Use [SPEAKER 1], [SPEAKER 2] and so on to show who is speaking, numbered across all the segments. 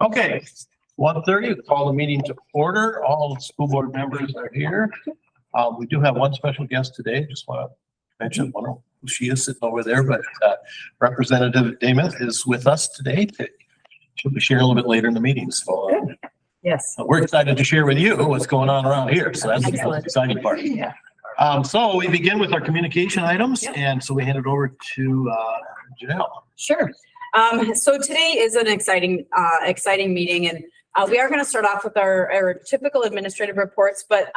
[SPEAKER 1] Okay, 1:30, call the meeting to order. All the school board members are here. We do have one special guest today. Just want to mention, I don't know who she is sitting over there, but Representative Dameth is with us today. She'll be sharing a little bit later in the meeting. So
[SPEAKER 2] Yes.
[SPEAKER 1] we're excited to share with you what's going on around here. So that's the most exciting part.
[SPEAKER 2] Yeah.
[SPEAKER 1] So we begin with our communication items, and so we hand it over to Janelle.
[SPEAKER 2] Sure. So today is an exciting meeting, and we are going to start off with our typical administrative reports. But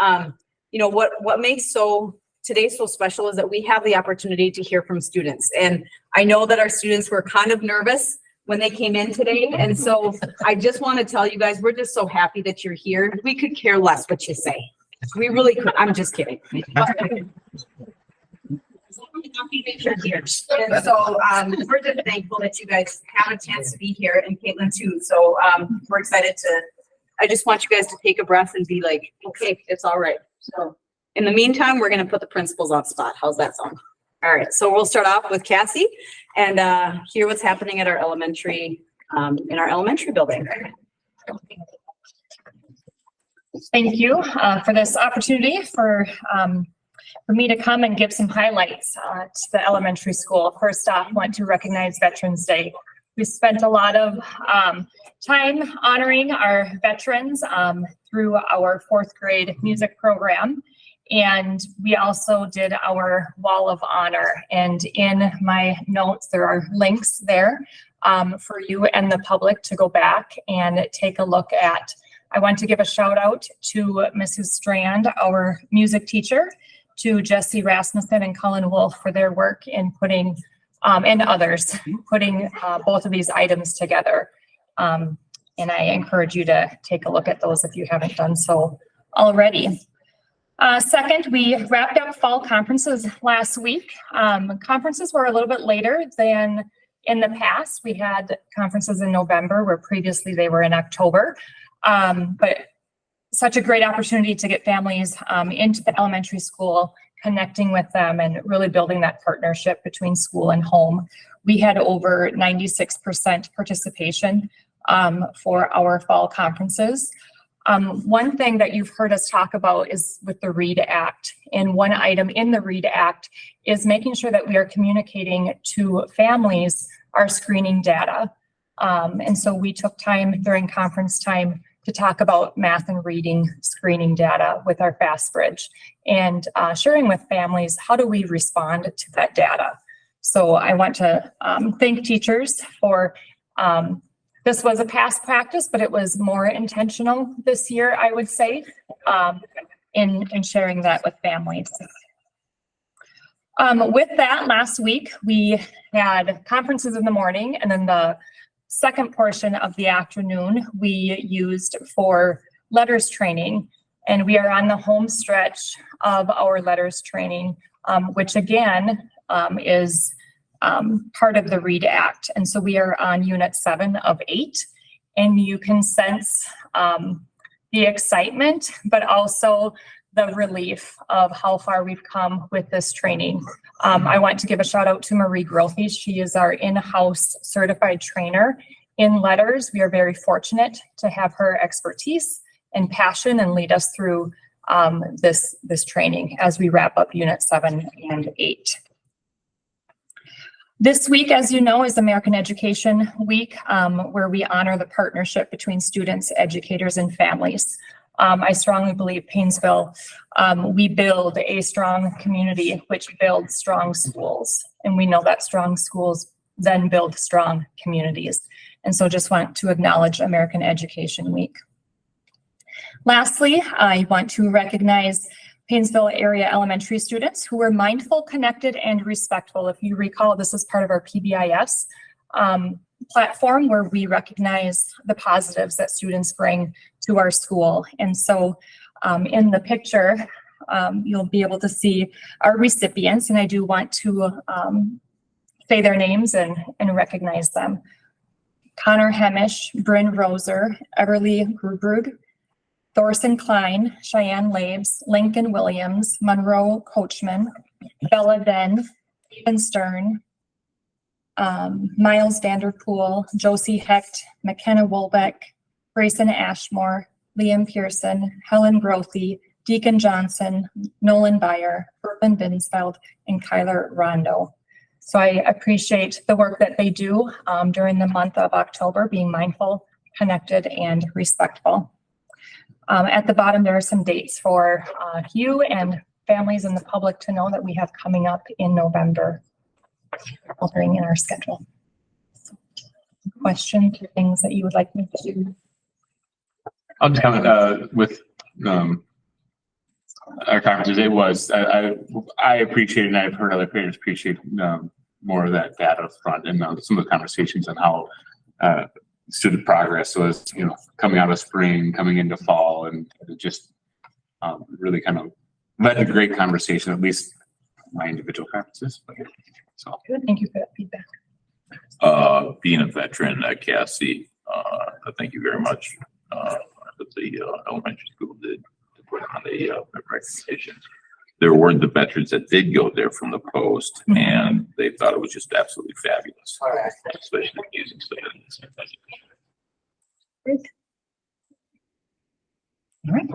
[SPEAKER 2] you know what makes today so special is that we have the opportunity to hear from students, and I know that our students were kind of nervous when they came in today, and so I just want to tell you guys we're just so happy that you're here. We could care less what you say. We really could. I'm just kidding. And so we're just thankful that you guys have a chance to be here, and Caitlin too. So we're excited I just want you guys to take a breath and be like, okay, it's all right. So in the meantime, we're going to put the principals on spot. How's that sound? All right. So we'll start off with Cassie and hear what's happening at our elementary, in our elementary building.
[SPEAKER 3] Thank you for this opportunity for me to come and give some highlights to the elementary school. First off, I want to recognize Veterans Day. We spent a lot of time honoring our veterans through our 4th grade music program. And we also did our wall of honor. And in my notes, there are links there for you and the public to go back and take a look at. I want to give a shout out to Mrs. Strand, our music teacher, to Jesse Rasmussen and Colin Wolf for their work in putting, and others, putting both of these items together. And I encourage you to take a look at those if you haven't done so already. Second, we wrapped up fall conferences last week. Conferences were a little bit later than in the past. We had conferences in November where previously they were in October. But such a great opportunity to get families into the elementary school, connecting with them and really building that partnership between school and home. We had over 96% participation for our fall conferences. One thing that you've heard us talk about is with the READ Act. And one item in the READ Act is making sure that we are communicating to families our screening data. And so we took time during conference time to talk about math and reading screening data with our Fast Bridge and sharing with families, how do we respond to that data? So I want to thank teachers for, this was a past practice, but it was more intentional this year, I would say, in sharing that with families. With that, last week, we had conferences in the morning, and then the second portion of the afternoon we used for letters training, and we are on the home stretch of our letters training, which again is part of the READ Act. And so we are on unit 7 of 8, and you can sense the excitement, but also the relief of how far we've come with this training. I want to give a shout out to Marie Grothy. She is our in-house certified trainer in letters. We are very fortunate to have her expertise and passion and lead us through this training as we wrap up unit 7 and 8. This week, as you know, is American Education Week, where we honor the partnership between students, educators, and families. I strongly believe Paynesville, we build a strong community, which builds strong schools. And we know that strong schools then build strong communities. And so just want to acknowledge American Education Week. Lastly, I want to recognize Paynesville area elementary students who were mindful, connected, and respectful. If you recall, this is part of our PBIS platform where we recognize the positives that students bring to our school. And so in the picture, you'll be able to see our recipients, and I do want to say their names and recognize them. Connor Hemish, Bryn Roser, Everly Grubrud, Thorson Klein, Cheyenne Labes, Lincoln Williams, Monroe Coachman, Bella Den, Stephen Stern, Miles Vanderpool, Josie Hecht, McKenna Wolbeck, Grayson Ashmore, Liam Pearson, Helen Grothy, Deacon Johnson, Nolan Byer, Urban Binsfeld, and Kyler Rondo. So I appreciate the work that they do during the month of October, being mindful, connected, and respectful. At the bottom, there are some dates for you and families and the public to know that we have coming up in November, altering in our schedule. So, questions or things that you would like me to do?
[SPEAKER 4] I'll just comment with our conferences. It was I appreciate, and I've heard other parents appreciate more of that data up front, and some of the conversations on how student progress was, coming out of spring, coming into fall, and it just really kind of led to great conversation, at least my individual conferences. So
[SPEAKER 3] Good, thank you for that feedback.
[SPEAKER 5] Being a veteran, Cassie, thank you very much. That the elementary school did to put on a recognition. There were the veterans that did go there from the post, and they thought it was just absolutely fabulous, especially the music stuff.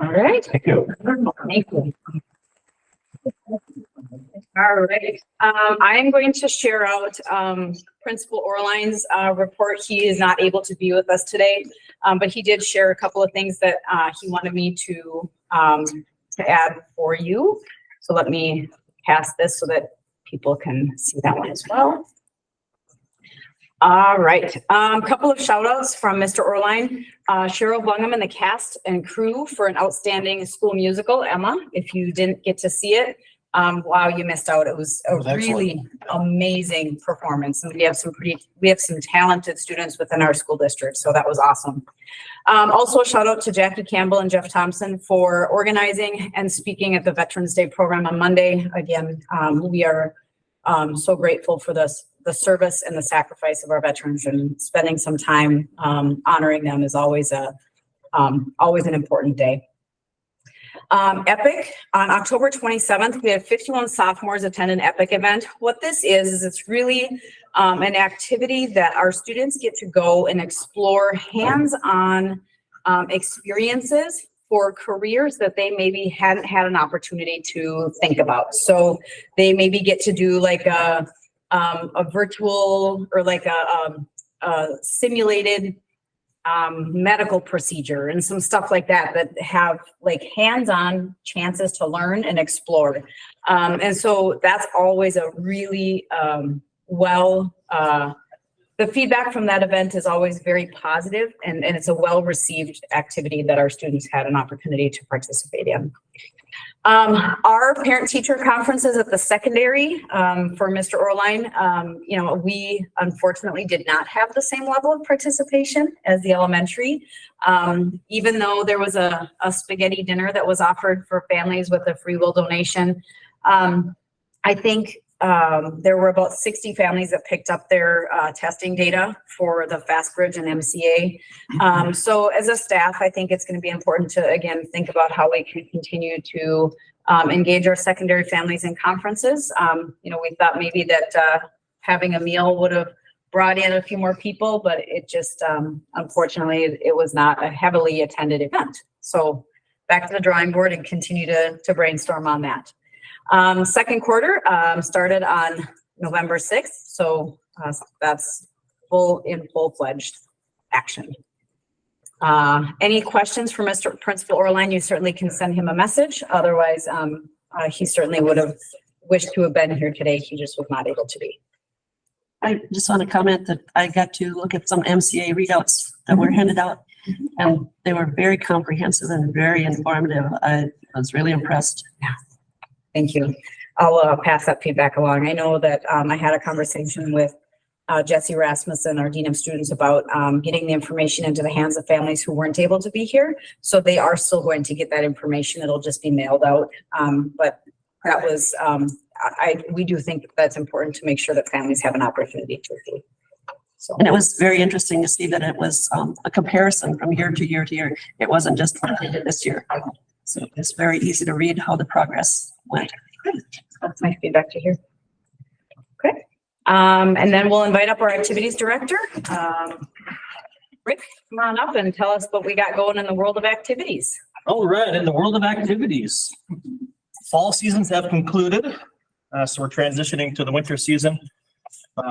[SPEAKER 2] All right.
[SPEAKER 1] Thank you.
[SPEAKER 2] Thank you. All right. I am going to share out Principal Orline's report. He is not able to be with us today, but he did share a couple of things that he wanted me to add for you. So let me pass this so that people can see that one as well. All right. Couple of shout outs from Mr. Orline, Cheryl Bungham and the cast and crew for an outstanding school musical, Emma. If you didn't get to see it, wow, you missed out. It was a really amazing performance. And we have some talented students within our school district. So that was awesome. Also a shout out to Jackie Campbell and Jeff Thompson for organizing and speaking at the Veterans Day program on Monday. Again, we are so grateful for the service and the sacrifice of our veterans, and spending some time honoring them is always an important day. Epic, on October 27th, we have 51 sophomores attend an Epic event. What this is it's really an activity that our students get to go and explore hands-on experiences for careers that they maybe hadn't had an opportunity to think about. So they maybe get to do like a virtual or like a simulated medical procedure and some stuff like that have like hands-on chances to learn and explore. And so that's always a really the feedback from that event is always very positive, and it's a well-received activity that our students had an opportunity to participate in. Our parent-teacher conferences at the secondary for Mr. Orline, we unfortunately did not have the same level of participation as the elementary. Even though there was a spaghetti dinner that was offered for families with a free will donation, I think there were about 60 families that picked up their testing data for the FastBridge and MCA. So as a staff, I think it's going to be important to, again, think about how we can continue to engage our secondary families in conferences. We thought maybe that having a meal would have brought in a few more people, but it just, unfortunately, it was not a heavily attended event. So back to the drawing board and continue to brainstorm on that. Second quarter started on November 6th. So that's full-fledged action. Any questions for Mr. Principal Orline? You certainly can send him a message. Otherwise, he certainly would have wished to have been here today. He just was not able to be.
[SPEAKER 6] I just want to comment that I got to look at some MCA readouts that were handed out, and they were very comprehensive and very informative. I was really impressed.
[SPEAKER 2] Yeah. Thank you. I'll pass that feedback along. I know that I had a conversation with Jesse Rasmussen, our Dean of Students, about getting the information into the hands of families who weren't able to be here. So they are still going to get that information. It'll just be mailed out. But that was, we do think that's important to make sure that families have an opportunity to see. So.
[SPEAKER 6] And it was very interesting to see that it was a comparison from year to year to year. It wasn't just what they did this year. So it's very easy to read how the progress went.
[SPEAKER 2] That's my feedback to hear. Okay. And then we'll invite up our activities director. Rick, come on up and tell us what we got going in the world of activities.
[SPEAKER 7] All right, in the world of activities, fall seasons have concluded, so we're transitioning to the winter season.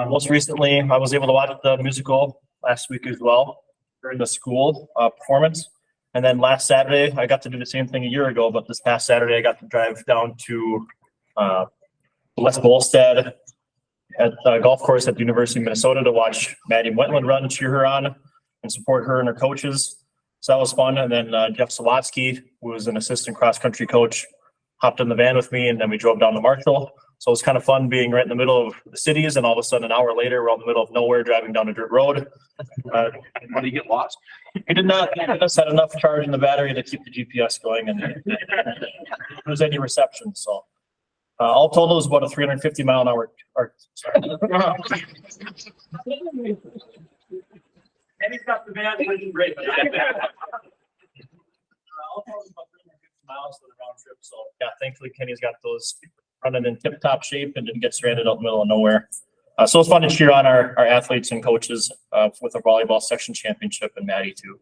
[SPEAKER 7] Most recently, I was able to watch the musical last week as well during the school performance. And then last Saturday, I got to do the same thing a year ago, but this past Saturday, I got to drive down to West Bolstead at the golf course at the University of Minnesota to watch Maddie Wetland run, cheer her on, and support her and her coaches. So that was fun. And then Jeff Sawatsky, who was an assistant cross-country coach, hopped in the van with me, and then we drove down to Marshall. So it was kind of fun being right in the middle of the cities, and all of a sudden, an hour later, we're out in the middle of nowhere driving down a dirt road.
[SPEAKER 1] How do you get lost?
[SPEAKER 7] We did not had enough charge in the battery to keep the GPS going, and there was any reception. So all told, it was about a 350 mile an hour. Sorry. And he's got the van working great. All told, it was about 350 miles for the round trip. So yeah, thankfully Kenny's got those running in tip-top shape and didn't get stranded out in the middle of nowhere. So it's fun to cheer on our athletes and coaches with our volleyball section championship and Maddie too.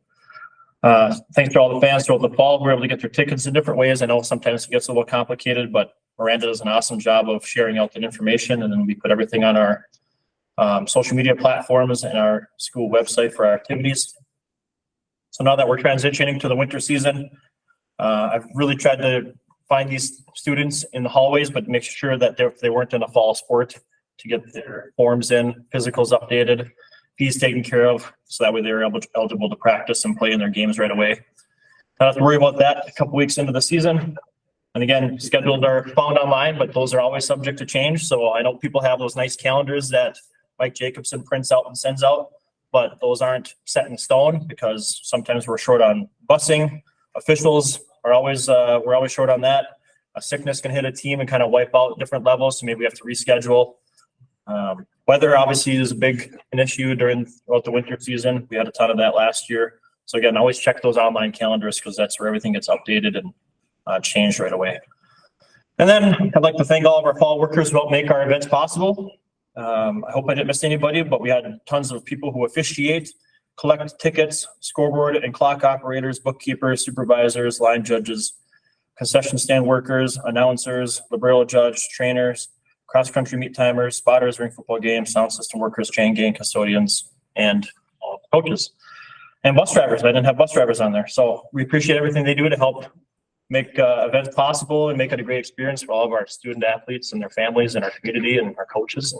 [SPEAKER 7] Thanks to all the fans throughout the fall. We were able to get their tickets in different ways. I know sometimes it gets a little complicated, but Miranda does an awesome job of sharing out that information. And then we put everything on our social media platforms and our school website for our activities. So now that we're transitioning to the winter season, I've really tried to find these students in the hallways, but make sure that they weren't in a fall sport, to get their forms in, physicals updated, fees taken care of, so that way they were eligible to practice and play in their games right away. Don't have to worry about that a couple weeks into the season. And again, schedules are found online, but those are always subject to change. So I know people have those nice calendars that Mike Jacobson prints out and sends out, but those aren't set in stone because sometimes we're short on busing. Officials are always, we're always short on that. A sickness can hit a team and kind of wipe out different levels. So maybe we have to reschedule. Weather obviously is a big issue throughout the winter season. We had a ton of that last year. So again, always check those online calendars because that's where everything gets updated and changed right away. And then I'd like to thank all of our fall workers who helped make our events possible. I hope I didn't miss anybody, but we had tons of people who officiate, collect tickets, scoreboard and clock operators, bookkeepers, supervisors, line judges, concession stand workers, announcers, libero judge, trainers, cross-country meet timers, spotters, ring football games, sound system workers, chain gang custodians, and all the coaches. And bus drivers. I didn't have bus drivers on there. So we appreciate everything they do to help make events possible and make it a great experience for all of our student athletes and their families and our community and our coaches.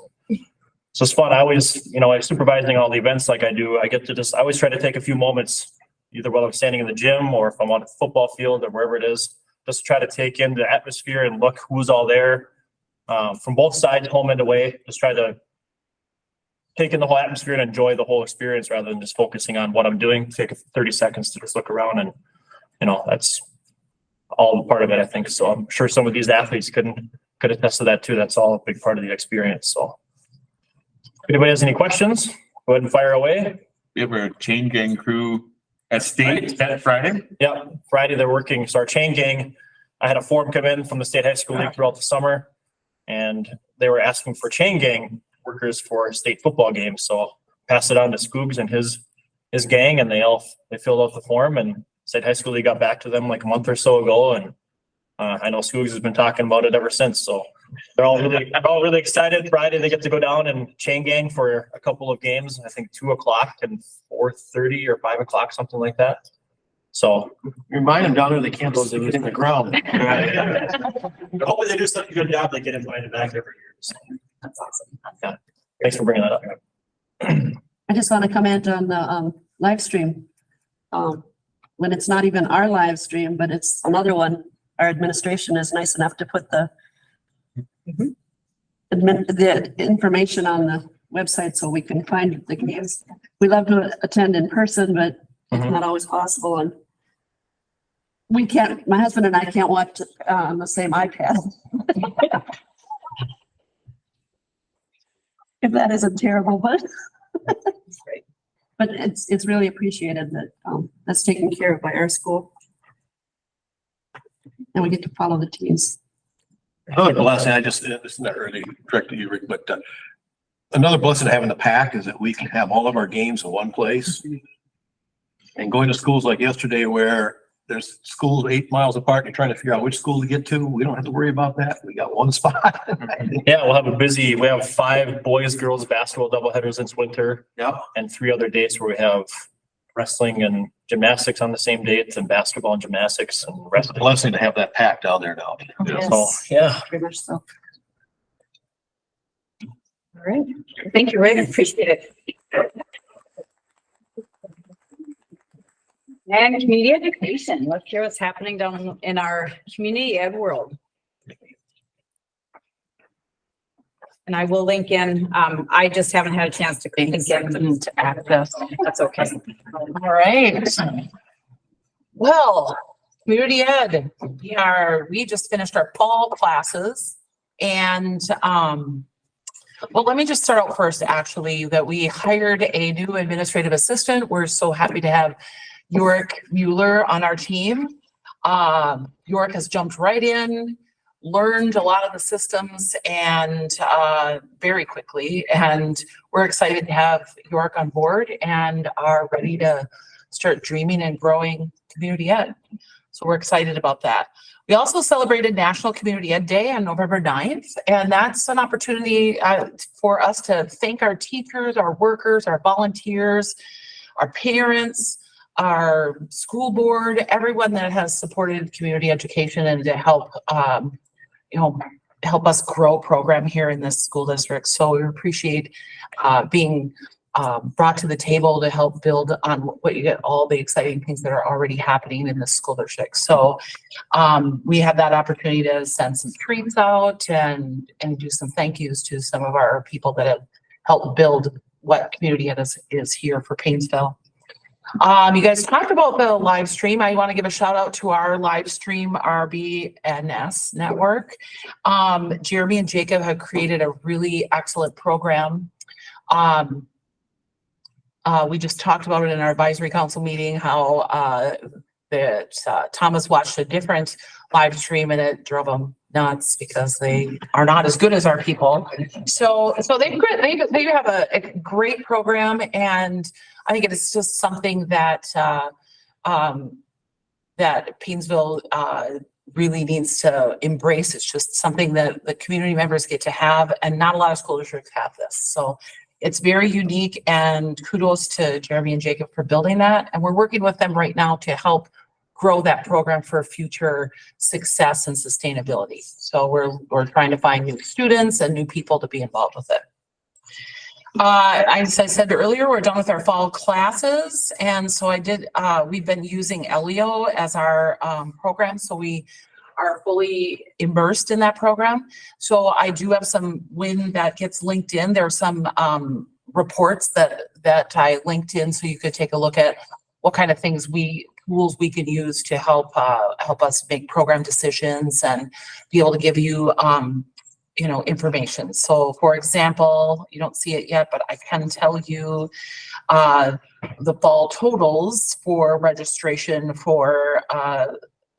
[SPEAKER 7] So it's fun. I always, I'm supervising all the events like I do. I always try to take a few moments, either while I'm standing in the gym or if I'm on a football field or wherever it is, just try to take in the atmosphere and look who's all there. From both sides, home and away, just try to take in the whole atmosphere and enjoy the whole experience rather than just focusing on what I'm doing. Take 30 seconds to just look around and, that's all part of it, I think. So I'm sure some of these athletes could attest to that too. That's all a big part of the experience. So if anybody has any questions, go ahead and fire away.
[SPEAKER 4] We have our chain gang crew at state that Friday.
[SPEAKER 7] Yeah, Friday they're working. So our chain gang, I had a form come in from the State High School League throughout the summer. And they were asking for chain gang workers for state football games. So passed it on to Scoogs and his gang, and they filled out the form. And State High School League got back to them like a month or so ago. And I know Scoogs has been talking about it ever since. So they're all really excited. Friday they get to go down and chain gang for a couple of games. I think 2:00 and 4:30 or 5:00, something like that. So
[SPEAKER 1] Remind them down there they can't go in the ground.
[SPEAKER 7] hopefully they do such a good job. They get invited back every year. So that's awesome. Yeah. Thanks for bringing that up.
[SPEAKER 6] I just want to comment on the live stream. When it's not even our live stream, but it's another one, our administration is nice enough to put the information on the website so we can find the games. We love to attend in person, but it's not always possible. And my husband and I can't watch on the same iPad. If that isn't terrible, but but it's really appreciated that that's taken care of by our school. And we get to follow the teams.
[SPEAKER 1] The last thing this is not really direct to you, Rick, but another blessing having the pack is that we can have all of our games in one place. And going to schools like yesterday where there's schools 8 miles apart, and you're trying to figure out which school to get to. We don't have to worry about that. We got one spot.
[SPEAKER 7] Yeah, we have 5 boys, girls basketball doubleheaders this winter
[SPEAKER 1] Yep.
[SPEAKER 7] and 3 other dates where we have wrestling and gymnastics on the same dates and basketball and gymnastics and
[SPEAKER 1] It's a
[SPEAKER 7] wrestling.
[SPEAKER 1] blessing to have that pack down there now.
[SPEAKER 7] So, yeah.
[SPEAKER 6] Very much so.
[SPEAKER 2] All right. Thank you, Rick. Appreciate it. And community education. Let's hear what's happening down in our community ed world. And I will link in, I just haven't had a chance to link in to access. That's okay.
[SPEAKER 8] All right. Well, community ed, we just finished our fall classes and, well, let me just start out first, actually, that we hired a new administrative assistant. We're so happy to have Yorick Mueller on our team. Yorick has jumped right in, learned a lot of the systems and very quickly. And we're excited to have Yorick on board and are ready to start dreaming and growing community ed. So we're excited about that. We also celebrated National Community Ed Day on November 9th, and that's an opportunity for us to thank our teachers, our workers, our volunteers, our parents, our school board, everyone that has supported community education and to help, help us grow program here in this school district. So we appreciate being brought to the table to help build on what you get, all the exciting things that are already happening in the school district. So we had that opportunity to send some treats out and do some thank yous to some of our people that have helped build what community ed is here for Paynesville. You guys talked about the live stream. I want to give a shout out to our live stream RBNS network. Jeremy and Jacob have created a really excellent program. We just talked about it in our advisory council meeting, how Thomas watched a different live stream and it drove him nuts because they are not as good as our people. So they have a great program, and I think it is just something that that Paynesville really needs to embrace. It's just something that the community members get to have, and not a lot of school districts have this. So it's very unique, and kudos to Jeremy and Jacob for building that. And we're working with them right now to help grow that program for future success and sustainability. So we're trying to find new students and new people to be involved with it. As I said earlier, we're done with our fall classes. And so we've been using Elio as our program. So we are fully immersed in that program. So I do have when that gets linked in, there are some reports that I linked in, so you could take a look at what kind of tools we can use to help us make program decisions and be able to give you information. So for example, you don't see it yet, but I can tell you the fall totals for registration for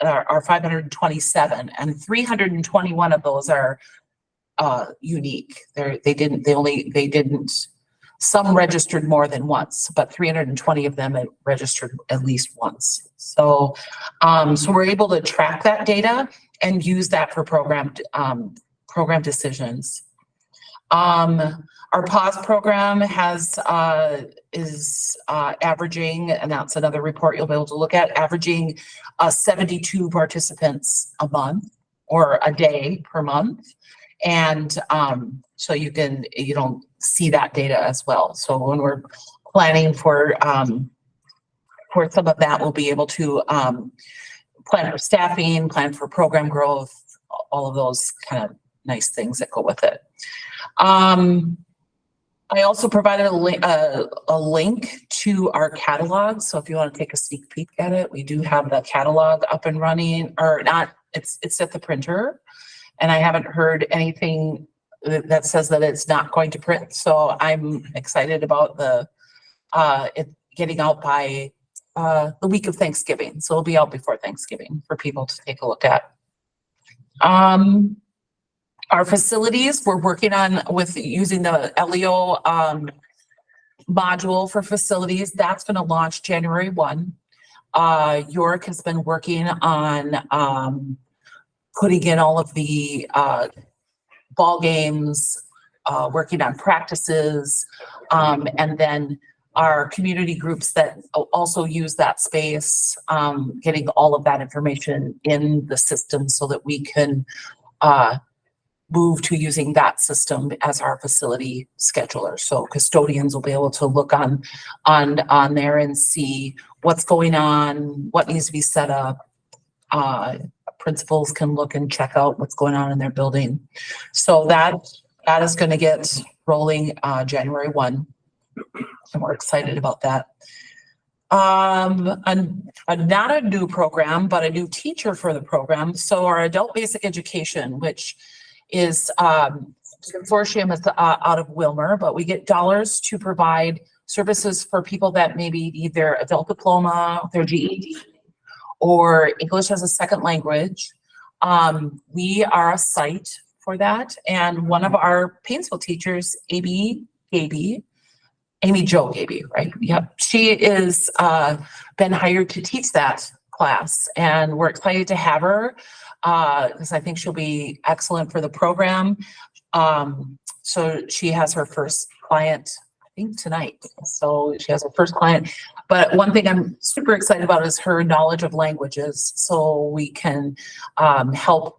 [SPEAKER 8] are 527, and 321 of those are unique. Some registered more than once, but 320 of them registered at least once. So we're able to track that data and use that for program decisions. Our pause program is averaging, and that's another report you'll be able to look at, averaging 72 participants a month or a day per month. And so you don't see that data as well. So when we're planning for some of that, we'll be able to plan for staffing, plan for program growth, all of those kind of nice things that go with it. I also provided a link to our catalog. So if you want to take a sneak peek at it, we do have the catalog up and running, or not, it's at the printer. And I haven't heard anything that says that it's not going to print. So I'm excited about it getting out by the week of Thanksgiving. So it'll be out before Thanksgiving for people to take a look at. Our facilities, we're working on with using the LEO module for facilities. That's going to launch January 1. York has been working on putting in all of the ball games, working on practices, and then our community groups that also use that space, getting all of that information in the system so that we can move to using that system as our facility scheduler. So custodians will be able to look on there and see what's going on, what needs to be set up. Principals can look and check out what's going on in their building. So that is going to get rolling January 1. And we're excited about that. Not a new program, but a new teacher for the program. So our adult basic education, which is consortium is out of Wilmer, but we get dollars to provide services for people that maybe need their adult diploma, their GED, or English as a second language. We are a site for that. And one of our Paynesville teachers, Amy Jo Gaby, right? Yep. She is been hired to teach that class, and we're excited to have her because I think she'll be excellent for the program. So she has her first client, I think tonight. So she has her first client. But one thing I'm super excited about is her knowledge of languages. So we can help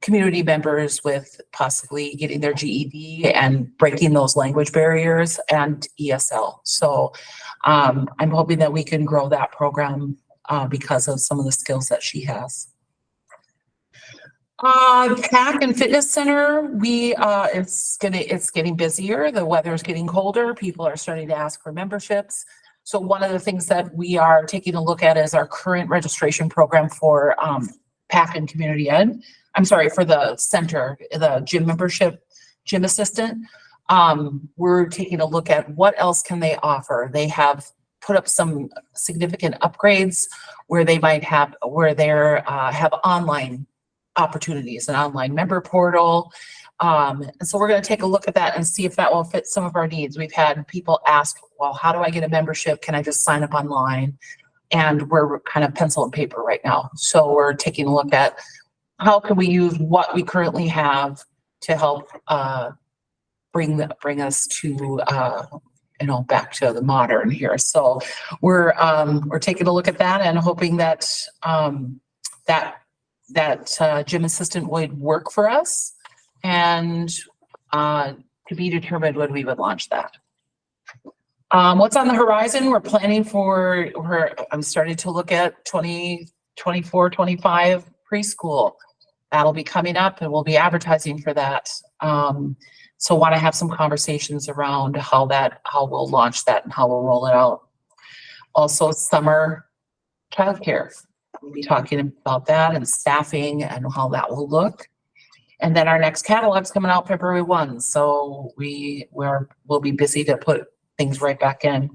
[SPEAKER 8] community members with possibly getting their GED and breaking those language barriers and ESL. So I'm hoping that we can grow that program because of some of the skills that she has. PAC and Fitness Center, it's getting busier. The weather is getting colder. People are starting to ask for memberships. So one of the things that we are taking a look at is our current registration program for PAC and Community Ed. I'm sorry, for the center, the gym membership, gym assistant. We're taking a look at what else can they offer. They have put up some significant upgrades where they might have, have online opportunities, an online member portal. And so we're going to take a look at that and see if that will fit some of our needs. We've had people ask, well, how do I get a membership? Can I just sign up online? And we're kind of pencil and paper right now. So we're taking a look at how can we use what we currently have to help bring us to back to the modern here. So we're taking a look at that and hoping that that gym assistant would work for us, and to be determined when we would launch that. What's on the horizon? We're planning for, I'm starting to look at 2024, 25 preschool. That'll be coming up and we'll be advertising for that. So want to have some conversations around how we'll launch that and how we'll roll it out. Also summer childcare. We'll be talking about that and staffing and how that will look. And then our next catalog's coming out February 1. So we'll be busy to put things right back in.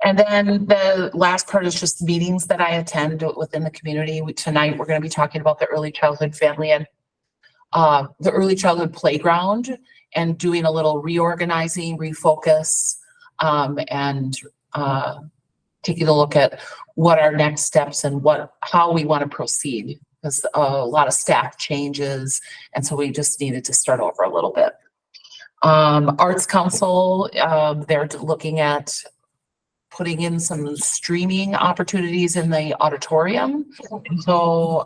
[SPEAKER 8] And then the last part is just meetings that I attend within the community. Tonight, we're going to be talking about the early childhood family and the early childhood playground, and doing a little reorganizing, refocus, and taking a look at what our next steps and how we want to proceed. Because a lot of staff changes, and so we just needed to start over a little bit. Arts Council, they're looking at putting in some streaming opportunities in the auditorium. So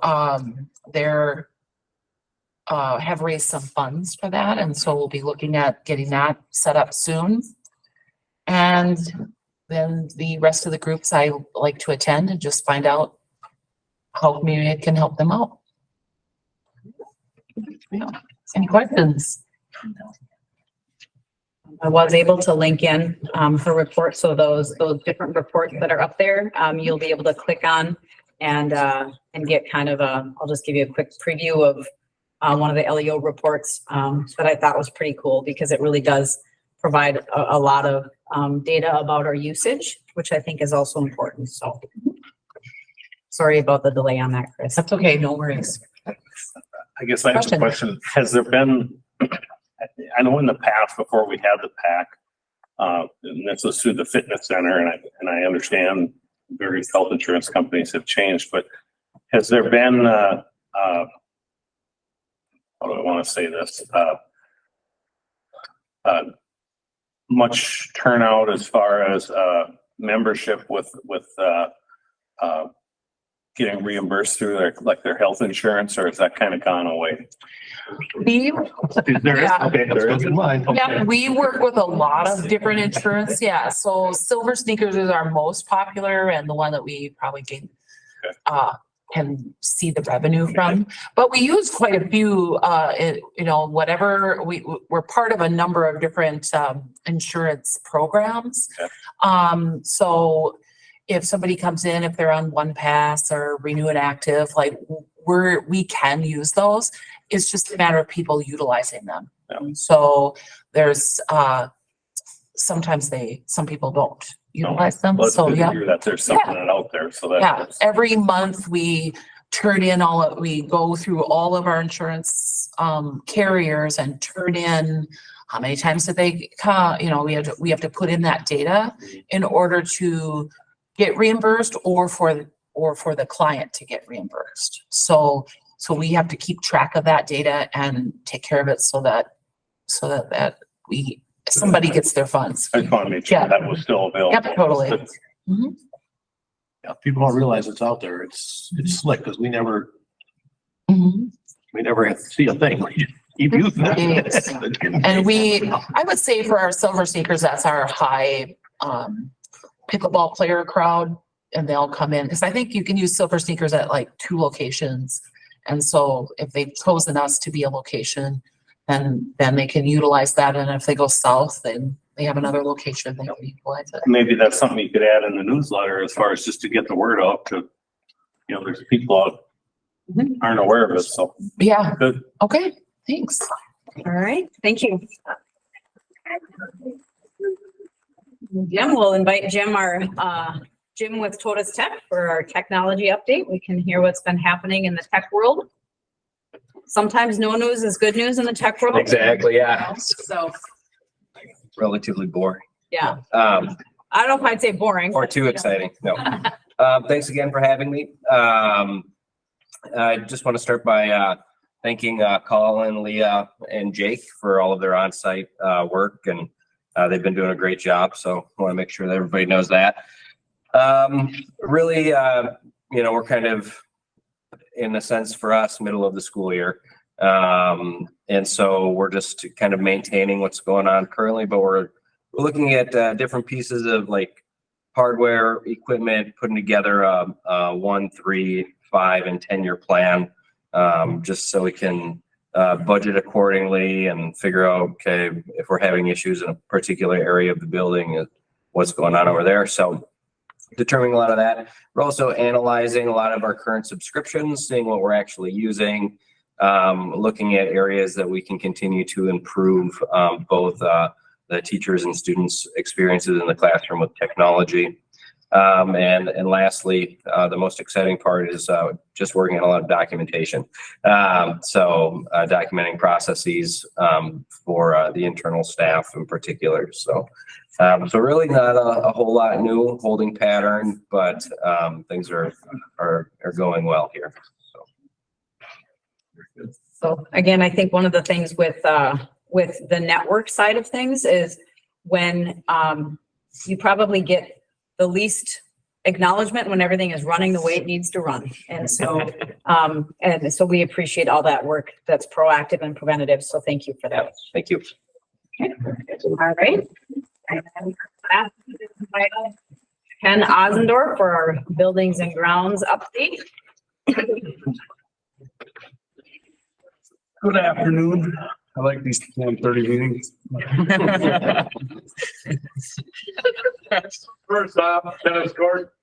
[SPEAKER 8] they're have raised some funds for that, and so we'll be looking at getting that set up soon. And then the rest of the groups I like to attend and just find out how community can help them out. Any questions?
[SPEAKER 2] I was able to link in her report. So those different reports that are up there, you'll be able to click on and get kind of I'll just give you a quick preview of one of the LEO reports that I thought was pretty cool, because it really does provide a lot of data about our usage, which I think is also important. So sorry about the delay on that, Chris.
[SPEAKER 8] That's okay, no worries.
[SPEAKER 9] I guess I have a
[SPEAKER 8] Question.
[SPEAKER 9] question. Has there been, I know in the past, before we had the PAC, and this was through the fitness center, and I understand various health insurance companies have changed, but has there been, how do I want to say this? Much turnout as far as, membership with getting reimbursed through their health insurance, or has that kind of gone away?
[SPEAKER 8] We,
[SPEAKER 9] There is,
[SPEAKER 8] Yeah.
[SPEAKER 9] okay, there is.
[SPEAKER 1] Mine.
[SPEAKER 8] yeah, we work with a lot of different insurance. Yeah, so Silver Sneakers is our most popular and the one that we probably gain, can see the revenue from. But we use quite a few, whatever, we're part of a number of different, insurance programs.
[SPEAKER 9] Okay.
[SPEAKER 8] So if somebody comes in, if they're on One Pass or Renew and Active, like we can use those. It's just a matter of people utilizing them.
[SPEAKER 9] Yeah.
[SPEAKER 8] So there's, sometimes some people don't utilize them.
[SPEAKER 9] Well, it's
[SPEAKER 8] So,
[SPEAKER 9] good to
[SPEAKER 8] yeah.
[SPEAKER 9] hear that there's something out there, so that.
[SPEAKER 8] Yeah, every month we turn in we go through all of our insurance carriers and turn in how many times did they come, we have to put in that data in order to get reimbursed or for the client to get reimbursed. So we have to keep track of that data and take care of it so that somebody gets their funds.
[SPEAKER 9] I just want to make sure
[SPEAKER 8] Yeah.
[SPEAKER 9] that was still available.
[SPEAKER 8] Yep, totally. Mhm.
[SPEAKER 1] Yeah, people don't realize it's out there. It's slick because we never
[SPEAKER 8] Mhm.
[SPEAKER 1] see a thing. Keep using
[SPEAKER 8] Yes.
[SPEAKER 1] it.
[SPEAKER 8] And I would say for our Silver Sneakers, that's our high pickleball player crowd, and they'll come in, because I think you can use Silver Sneakers at like 2 locations. And so if they've chosen us to be a location, then they can utilize that. And if they go south, then they have another location they can utilize it.
[SPEAKER 9] Maybe that's something you could add in the newsletter as far as just to get the word out to, there's people out aren't aware of it, so.
[SPEAKER 8] Yeah,
[SPEAKER 9] Good.
[SPEAKER 8] okay, thanks.
[SPEAKER 2] All right, thank you. Jim, we'll invite Jim, Jim with Totus Tech for our technology update. We can hear what's been happening in the tech world. Sometimes no news is good news in the tech world.
[SPEAKER 10] Exactly, yeah.
[SPEAKER 2] So,
[SPEAKER 10] Relatively boring.
[SPEAKER 2] yeah,
[SPEAKER 10] I
[SPEAKER 2] I don't know if I'd say boring.
[SPEAKER 10] or too exciting, no. Thanks again for having me. I just want to start by thanking Colin, Leah, and Jake for all of their on-site work, and they've been doing a great job, so I want to make sure that everybody knows that. Really, we're kind of, in a sense for us, middle of the school year. And so we're just kind of maintaining what's going on currently, but we're looking at different pieces of like hardware, equipment, putting together a 1, 3, 5, and 10-year plan, just so we can budget accordingly and figure out, okay, if we're having issues in a particular area of the building, what's going on over there. So determining a lot of that. We're also analyzing a lot of our current subscriptions, seeing what we're actually using, looking at areas that we can continue to improve both the teachers and students' experiences in the classroom with technology. And lastly, the most exciting part is just working on a lot of documentation. So documenting processes for the internal staff in particular. So really not a whole lot new, holding pattern, but things are going well here.
[SPEAKER 2] So again, I think one of the things with the network side of things is when you probably get the least acknowledgement when everything is running the way it needs to run. And so we appreciate all that work that's proactive and preventative. So thank you for that.
[SPEAKER 10] Thank you.
[SPEAKER 2] Okay. All right. Ken Osendorf for our buildings and grounds update.
[SPEAKER 11] Good afternoon. I like these 20-30 meetings. First off, tennis court.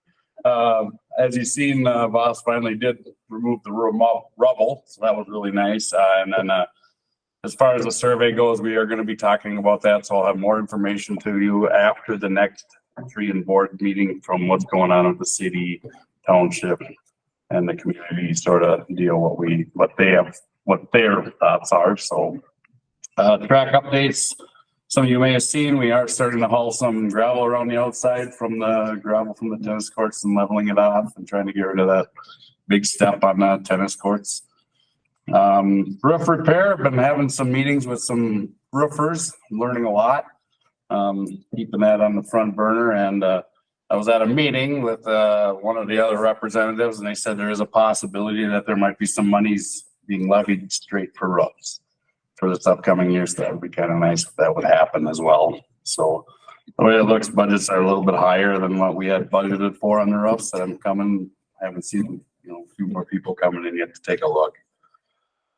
[SPEAKER 11] As you've seen, Voss finally did remove the rubble, so that was really nice. And then as far as the survey goes, we are going to be talking about that. So I'll have more information to you after the next tree and board meeting from what's going on with the city, township, and the community sort of deal, what they have what their thoughts are. So, track updates. Some of you may have seen, we are starting to haul some gravel around the outside from the gravel from the tennis courts and leveling it off and trying to get rid of that big step on the tennis courts. Roof repair, been having some meetings with some roofers, learning a lot. Keeping that on the front burner, and I was at a meeting with one of the other representatives, and they said there is a possibility that there might be some monies being levied straight for roofs for this upcoming year. So that would be kind of nice if that would happen as well. So the way it looks, budgets are a little bit higher than what we had budgeted for on the roofs that I'm coming. I haven't seen, a few more people coming in yet to take a look.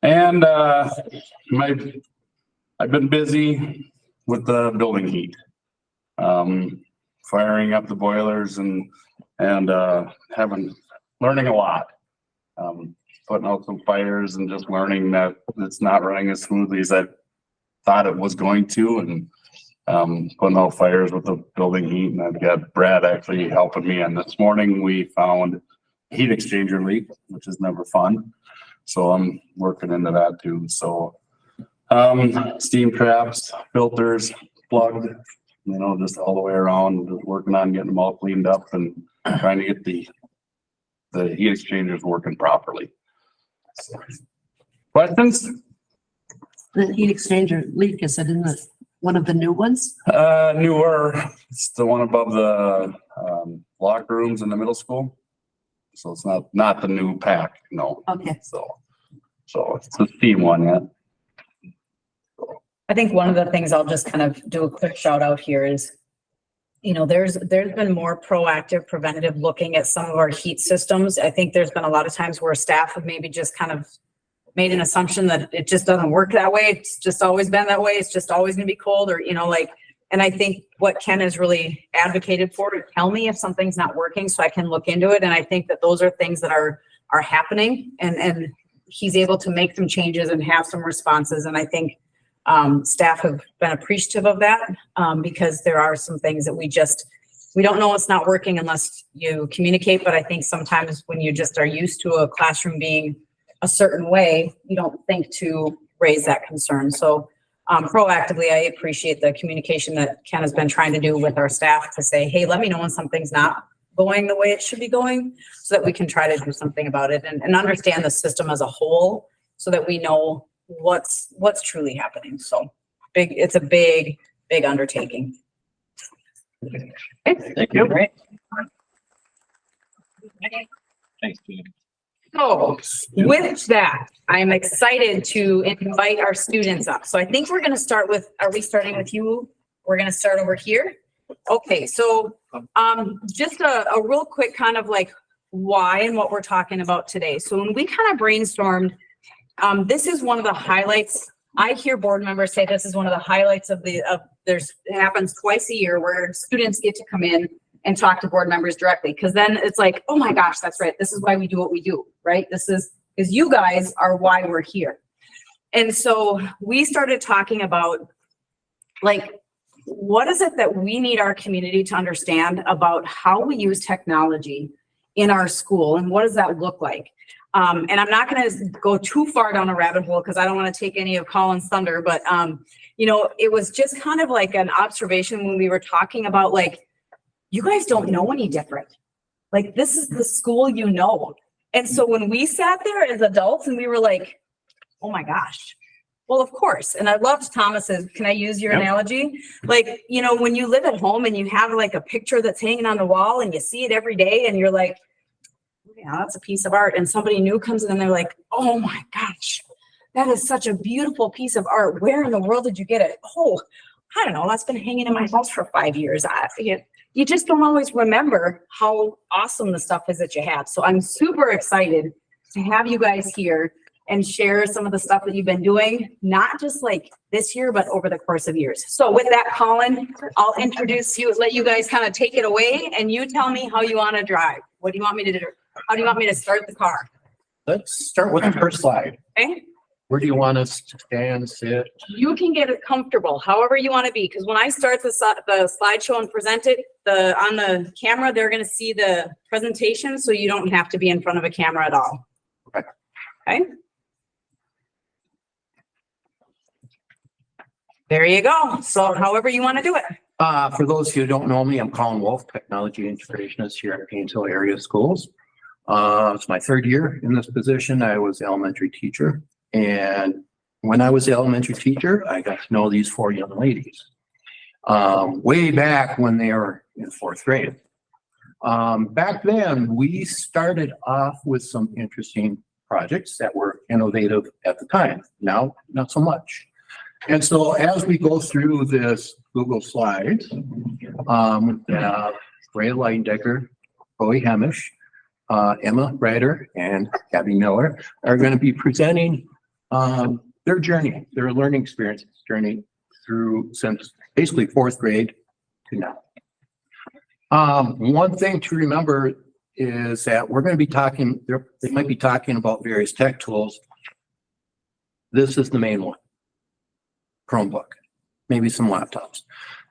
[SPEAKER 11] And I've been busy with the building heat, firing up the boilers and learning a lot, putting out some fires and just learning that it's not running as smoothly as I thought it was going to, and putting out fires with the building heat. And I've got Brad actually helping me. And this morning we found a heat exchanger leak, which is never fun. So I'm working into that too. So steam traps, filters, plugged, just all the way around, just working on getting them all cleaned up and trying to get the heat exchangers working properly. So, questions?
[SPEAKER 6] The heat exchanger leak, is it in one of the new ones?
[SPEAKER 11] Newer. It's the one above the locker rooms in the middle school. So it's not the new pack, no.
[SPEAKER 6] Okay.
[SPEAKER 11] So it's the steam one, yeah.
[SPEAKER 2] I think one of the things I'll just kind of do a quick shout out here is, there's been more proactive preventative looking at some of our heat systems. I think there's been a lot of times where staff have maybe just kind of made an assumption that it just doesn't work that way. It's just always been that way. It's just always gonna be cold, or, and I think what Ken has really advocated for to tell me if something's not working so I can look into it. And I think that those are things that are happening, and he's able to make some changes and have some responses. And I think staff have been appreciative of that, because there are some things that we don't know it's not working unless you communicate. But I think sometimes when you just are used to a classroom being a certain way, you don't think to raise that concern. So proactively, I appreciate the communication that Ken has been trying to do with our staff to say, hey, let me know when something's not going the way it should be going, so that we can try to do something about it and understand the system as a whole, so that we know what's truly happening. So it's a big undertaking.
[SPEAKER 1] Thank you.
[SPEAKER 2] Great.
[SPEAKER 1] Thanks, Jean.
[SPEAKER 2] So with that, I'm excited to invite our students up. So I think we're going to start with, are we starting with you? We're going to start over here. Okay. So just a real quick kind of like why and what we're talking about today. So when we kind of brainstormed, this is one of the highlights. I hear board members say this is one of the highlights it happens twice a year where students get to come in and talk to board members directly. Cause then it's like, oh my gosh, that's right. This is why we do what we do, right? This is because you guys are why we're here. And so we started talking about what is it that we need our community to understand about how we use technology in our school, and what does that look like? And I'm not going to go too far down a rabbit hole because I don't want to take any of Colin's thunder, but it was just kind of like an observation when we were talking about you guys don't know any different. This is the school, And so when we sat there as adults and we were like, oh my gosh, well, of course. And I loved Thomas's, can I use your analogy? When you live at home and you have a picture that's hanging on the wall and you see it every day and you're like, yeah, that's a piece of art. And somebody new comes in and they're like, oh my gosh, that is such a beautiful piece of art. Where in the world did you get it? Oh, I don't know. That's been hanging in my house for 5 years. You just don't always remember how awesome the stuff is that you have. So I'm super excited to have you guys here and share some of the stuff that you've been doing, not just this year, but over the course of years. So with that, Colin, I'll introduce you, let you guys kind of take it away, and you tell me how you want to drive. What do you want me to do? How do you want me to start the car?
[SPEAKER 1] Let's start with the first slide.
[SPEAKER 2] Okay.
[SPEAKER 1] Where do you want us to stand, sit?
[SPEAKER 2] You can get it comfortable, however you want to be. Because when I start the slideshow and present it, on the camera, they're going to see the presentation, so you don't have to be in front of a camera at all.
[SPEAKER 1] Okay.
[SPEAKER 2] Okay. There you go. So however you want to do it.
[SPEAKER 12] For those who don't know me, I'm Colin Wolf, Technology Integrationist here at Paynesville Area Schools. It's my third year in this position. I was the elementary teacher. And when I was the elementary teacher, I got to know these four young ladies. Way back when they were in fourth grade. Back then, we started off with some interesting projects that were innovative at the time. Now, not so much. And so as we go through this Google Slides, Ray Leidendecker, Chloe Hemish, Emma Ryder, and Gabby Miller are going to be presenting their journey, their learning experience journey through since basically fourth grade to now. One thing to remember is that we're going to be talking, they might be talking about various tech tools. This is the main one. Chromebook, maybe some laptops.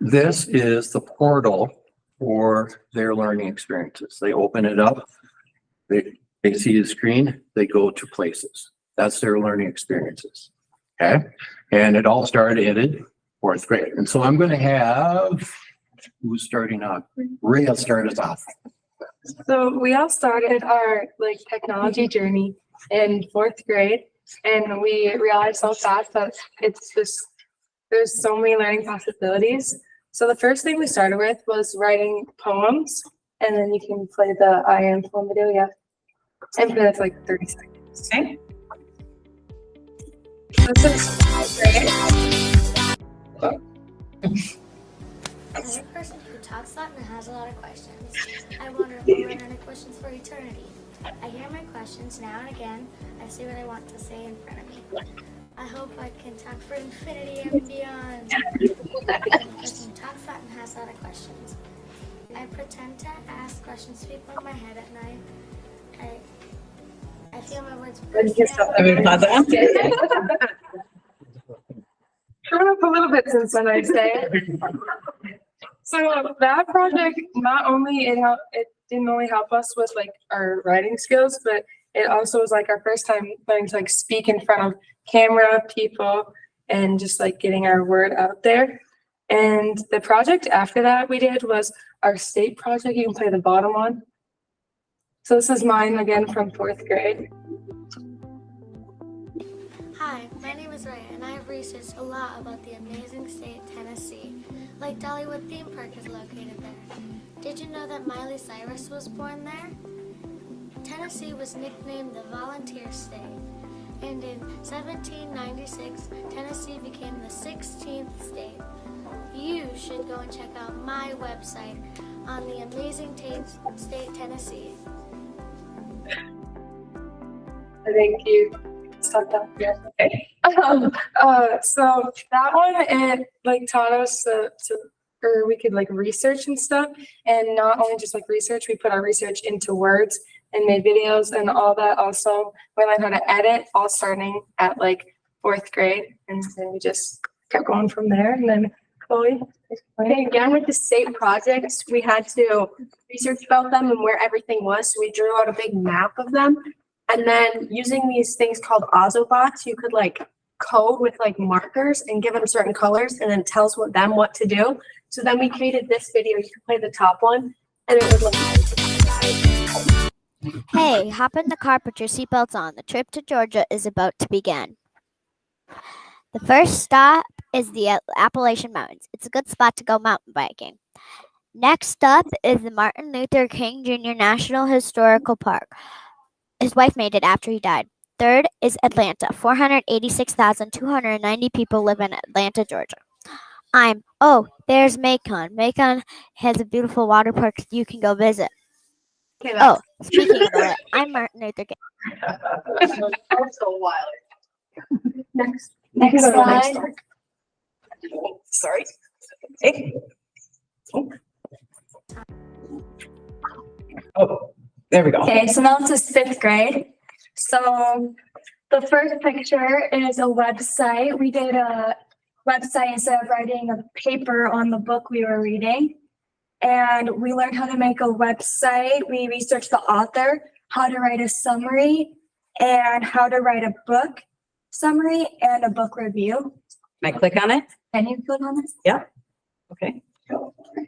[SPEAKER 12] This is the portal for their learning experiences. They open it up, they see the screen, they go to places. That's their learning experiences. Okay. And it all started in fourth grade. And so I'm going to have, who's starting off? Rhea started off.
[SPEAKER 13] So we all started our technology journey in fourth grade, and we realized so fast that there's so many learning possibilities. So the first thing we started with was writing poems, and then you can play the I am poem video, yeah. And play that for 30 seconds. Okay. This is great.
[SPEAKER 14] As a person who talks a lot and has a lot of questions, I wonder if we'll run out of questions for eternity. I hear my questions now and again. I see what I want to say in front of me. I hope I can talk for infinity and beyond. I'm a person who talks a lot and has a lot of questions. I pretend to ask questions to people in my head at night. I feel my words burst
[SPEAKER 13] Showing up a little bit since then, I'd say. So that project, not only it didn't only help us with our writing skills, but it also was our first time learning to speak in front of camera, people, and just getting our word out there. And the project after that we did was our state project. You can play the bottom one. So this is mine again from fourth grade.
[SPEAKER 14] Hi, my name is Raya, and I have researched a lot about the amazing state Tennessee. Lake Dollywood Theme Park is located there. Did you know that Miley Cyrus was born there? Tennessee was nicknamed the Volunteer State, and in 1796, Tennessee became the 16th state. You should go and check out my website on the amazing state Tennessee.
[SPEAKER 13] Thank you. Stop that. Yeah. Okay. So that one, it taught us or we could research and stuff, and not only just research, we put our research into words and made videos and all that. Also, we learned how to edit, all starting at fourth grade, and then we just kept going from there. And then Chloe.
[SPEAKER 15] Okay, again with the state projects, we had to research about them and where everything was. So we drew out a big map of them. And then using these things called Ozobots, you could code with markers and give them certain colors, and then it tells them what to do. So then we created this video. You could play the top one, and it would look.
[SPEAKER 14] Hey, hop in the car, put your seatbelts on. The trip to Georgia is about to begin. The first stop is the Appalachian Mountains. It's a good spot to go mountain biking. Next up is the Martin Luther King Jr. National Historical Park. His wife made it after he died. Third is Atlanta. 486,290 people live in Atlanta, Georgia. There's Macon. Macon has a beautiful water park you can go visit.
[SPEAKER 15] Okay,
[SPEAKER 14] Speaking of that, I'm Martin Luther King.
[SPEAKER 15] Also wild.
[SPEAKER 13] Next
[SPEAKER 15] slide.
[SPEAKER 2] Sorry. Hey. Oh, there we go.
[SPEAKER 15] Okay, so now this is fifth grade. So the first picture is a website. We did a website instead of writing a paper on the book we were reading. And we learned how to make a website. We researched the author, how to write a summary, and how to write a book summary and a book review.
[SPEAKER 2] I click on it?
[SPEAKER 3] Can you click on this?
[SPEAKER 2] Yeah. Okay.
[SPEAKER 3] Yeah. Okay.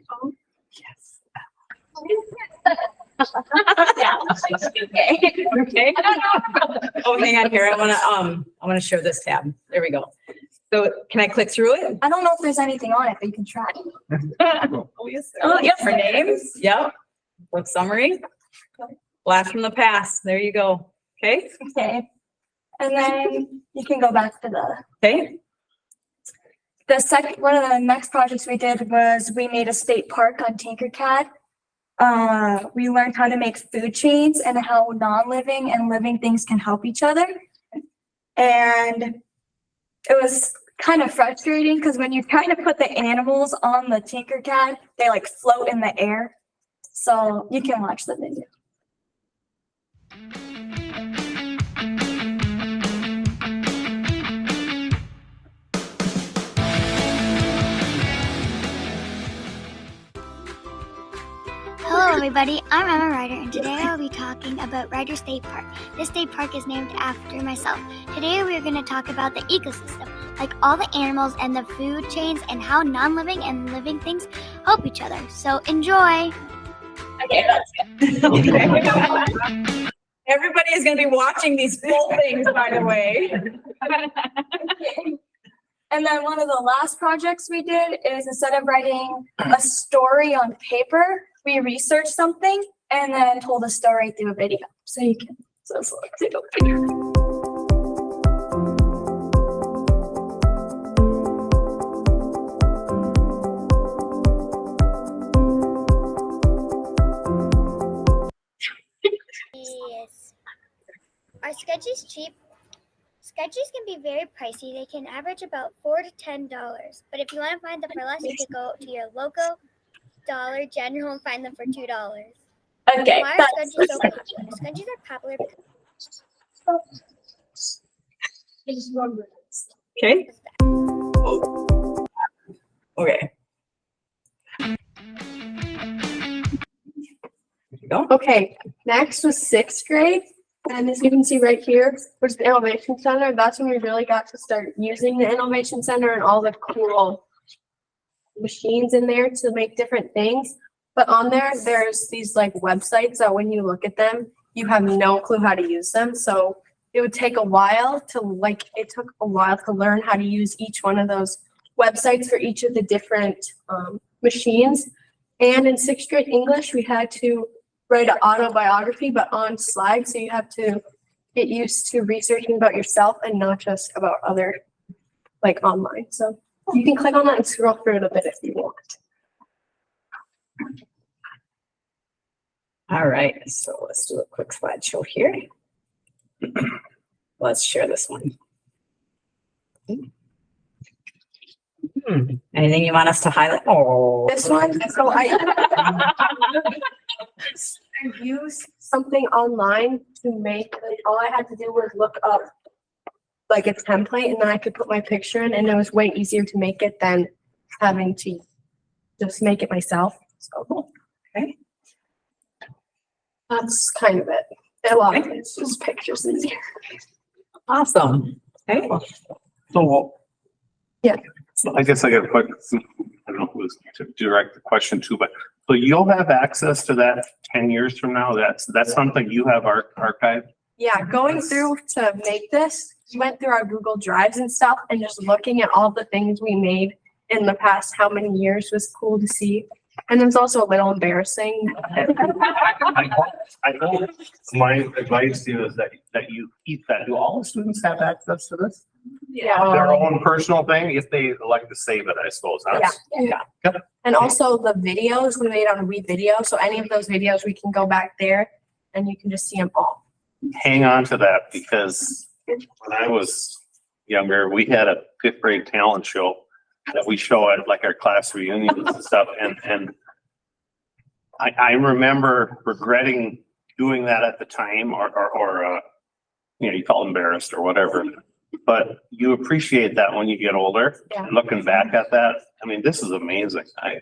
[SPEAKER 2] Oh, hang on here. I wanna share this tab. There we go. So can I click through it?
[SPEAKER 3] I don't know if there's anything on it, but you can try.
[SPEAKER 2] Oh, yep, for names. Yep. Book summary. Blast from the past. There you go. Okay.
[SPEAKER 3] Okay. And then you can go back to the
[SPEAKER 2] Okay.
[SPEAKER 3] one of the next projects we did was we made a state park on Tinkercad. We learned how to make food chains and how non-living and living things can help each other. And it was kind of frustrating because when you try to put the animals on the Tinkercad, they like float in the air. So you can watch the video.
[SPEAKER 14] Hello everybody, I'm Emma Ryder and today I'll be talking about Ryder State Park. This state park is named after myself. Today we're going to talk about the ecosystem, like all the animals and the food chains and how non-living and living things help each other. So enjoy!
[SPEAKER 3] Okay, that's it.
[SPEAKER 2] Okay. Everybody is gonna be watching these full things, by the way.
[SPEAKER 3] And then one of the last projects we did is instead of writing a story on paper, we researched something and then told a story through a video. So you can take a picture.
[SPEAKER 14] Yes. Are sketches cheap? Sketches can be very pricey. They can average about $4 to $10. But if you want to find them for less, you could go to your local Dollar General and find them for $2.
[SPEAKER 3] Okay.
[SPEAKER 14] Why are sketches so popular? Sketches are popular because
[SPEAKER 2] Okay. Okay. Go.
[SPEAKER 15] Okay, next was sixth grade. And as you can see right here, was the Innovation Center. That's when we really got to start using the Innovation Center and all the cool machines in there to make different things. But on there, there's these like websites that when you look at them, you have no clue how to use them. So it would take a while it took a while to learn how to use each one of those websites for each of the different machines. And in sixth grade English, we had to write an autobiography, but on slides. So you have to get used to researching about yourself and not just about other, like online. So you can click on that and scroll through it a bit if you want.
[SPEAKER 2] All right, so let's do a quick slideshow here. Let's share this one. Anything you want us to highlight? Oh.
[SPEAKER 15] This one, so I used something online to make, like, all I had to do was look up like a template and then I could put my picture in and it was way easier to make it than having to just make it myself. So,
[SPEAKER 2] Okay.
[SPEAKER 15] That's kind of it. A lot of it's just pictures in here.
[SPEAKER 2] Awesome. Okay.
[SPEAKER 9] So.
[SPEAKER 15] Yeah.
[SPEAKER 9] So I guess I got a question. I don't know who was to direct the question to, but so you'll have access to that 10 years from now? That's something you have archived?
[SPEAKER 15] Yeah, going through to make this, we went through our Google Drives and stuff and just looking at all the things we made in the past how many years was cool to see. And it was also a little embarrassing.
[SPEAKER 9] I hope my advice to you is that you keep that. Do all the students have access to this?
[SPEAKER 15] Yeah.
[SPEAKER 9] Their own personal thing, if they like to save it, I suppose. Huh?
[SPEAKER 15] Yeah. And also the videos we made on a WeVideo. So any of those videos, we can go back there and you can just see them all.
[SPEAKER 9] Hang on to that because when I was younger, we had a fifth grade talent show that we show at like our class reunions and stuff. And I remember regretting doing that at the time or you call it embarrassed or whatever. But you appreciate that when you get older.
[SPEAKER 15] Yeah.
[SPEAKER 9] Looking back at that, I mean, this is amazing. I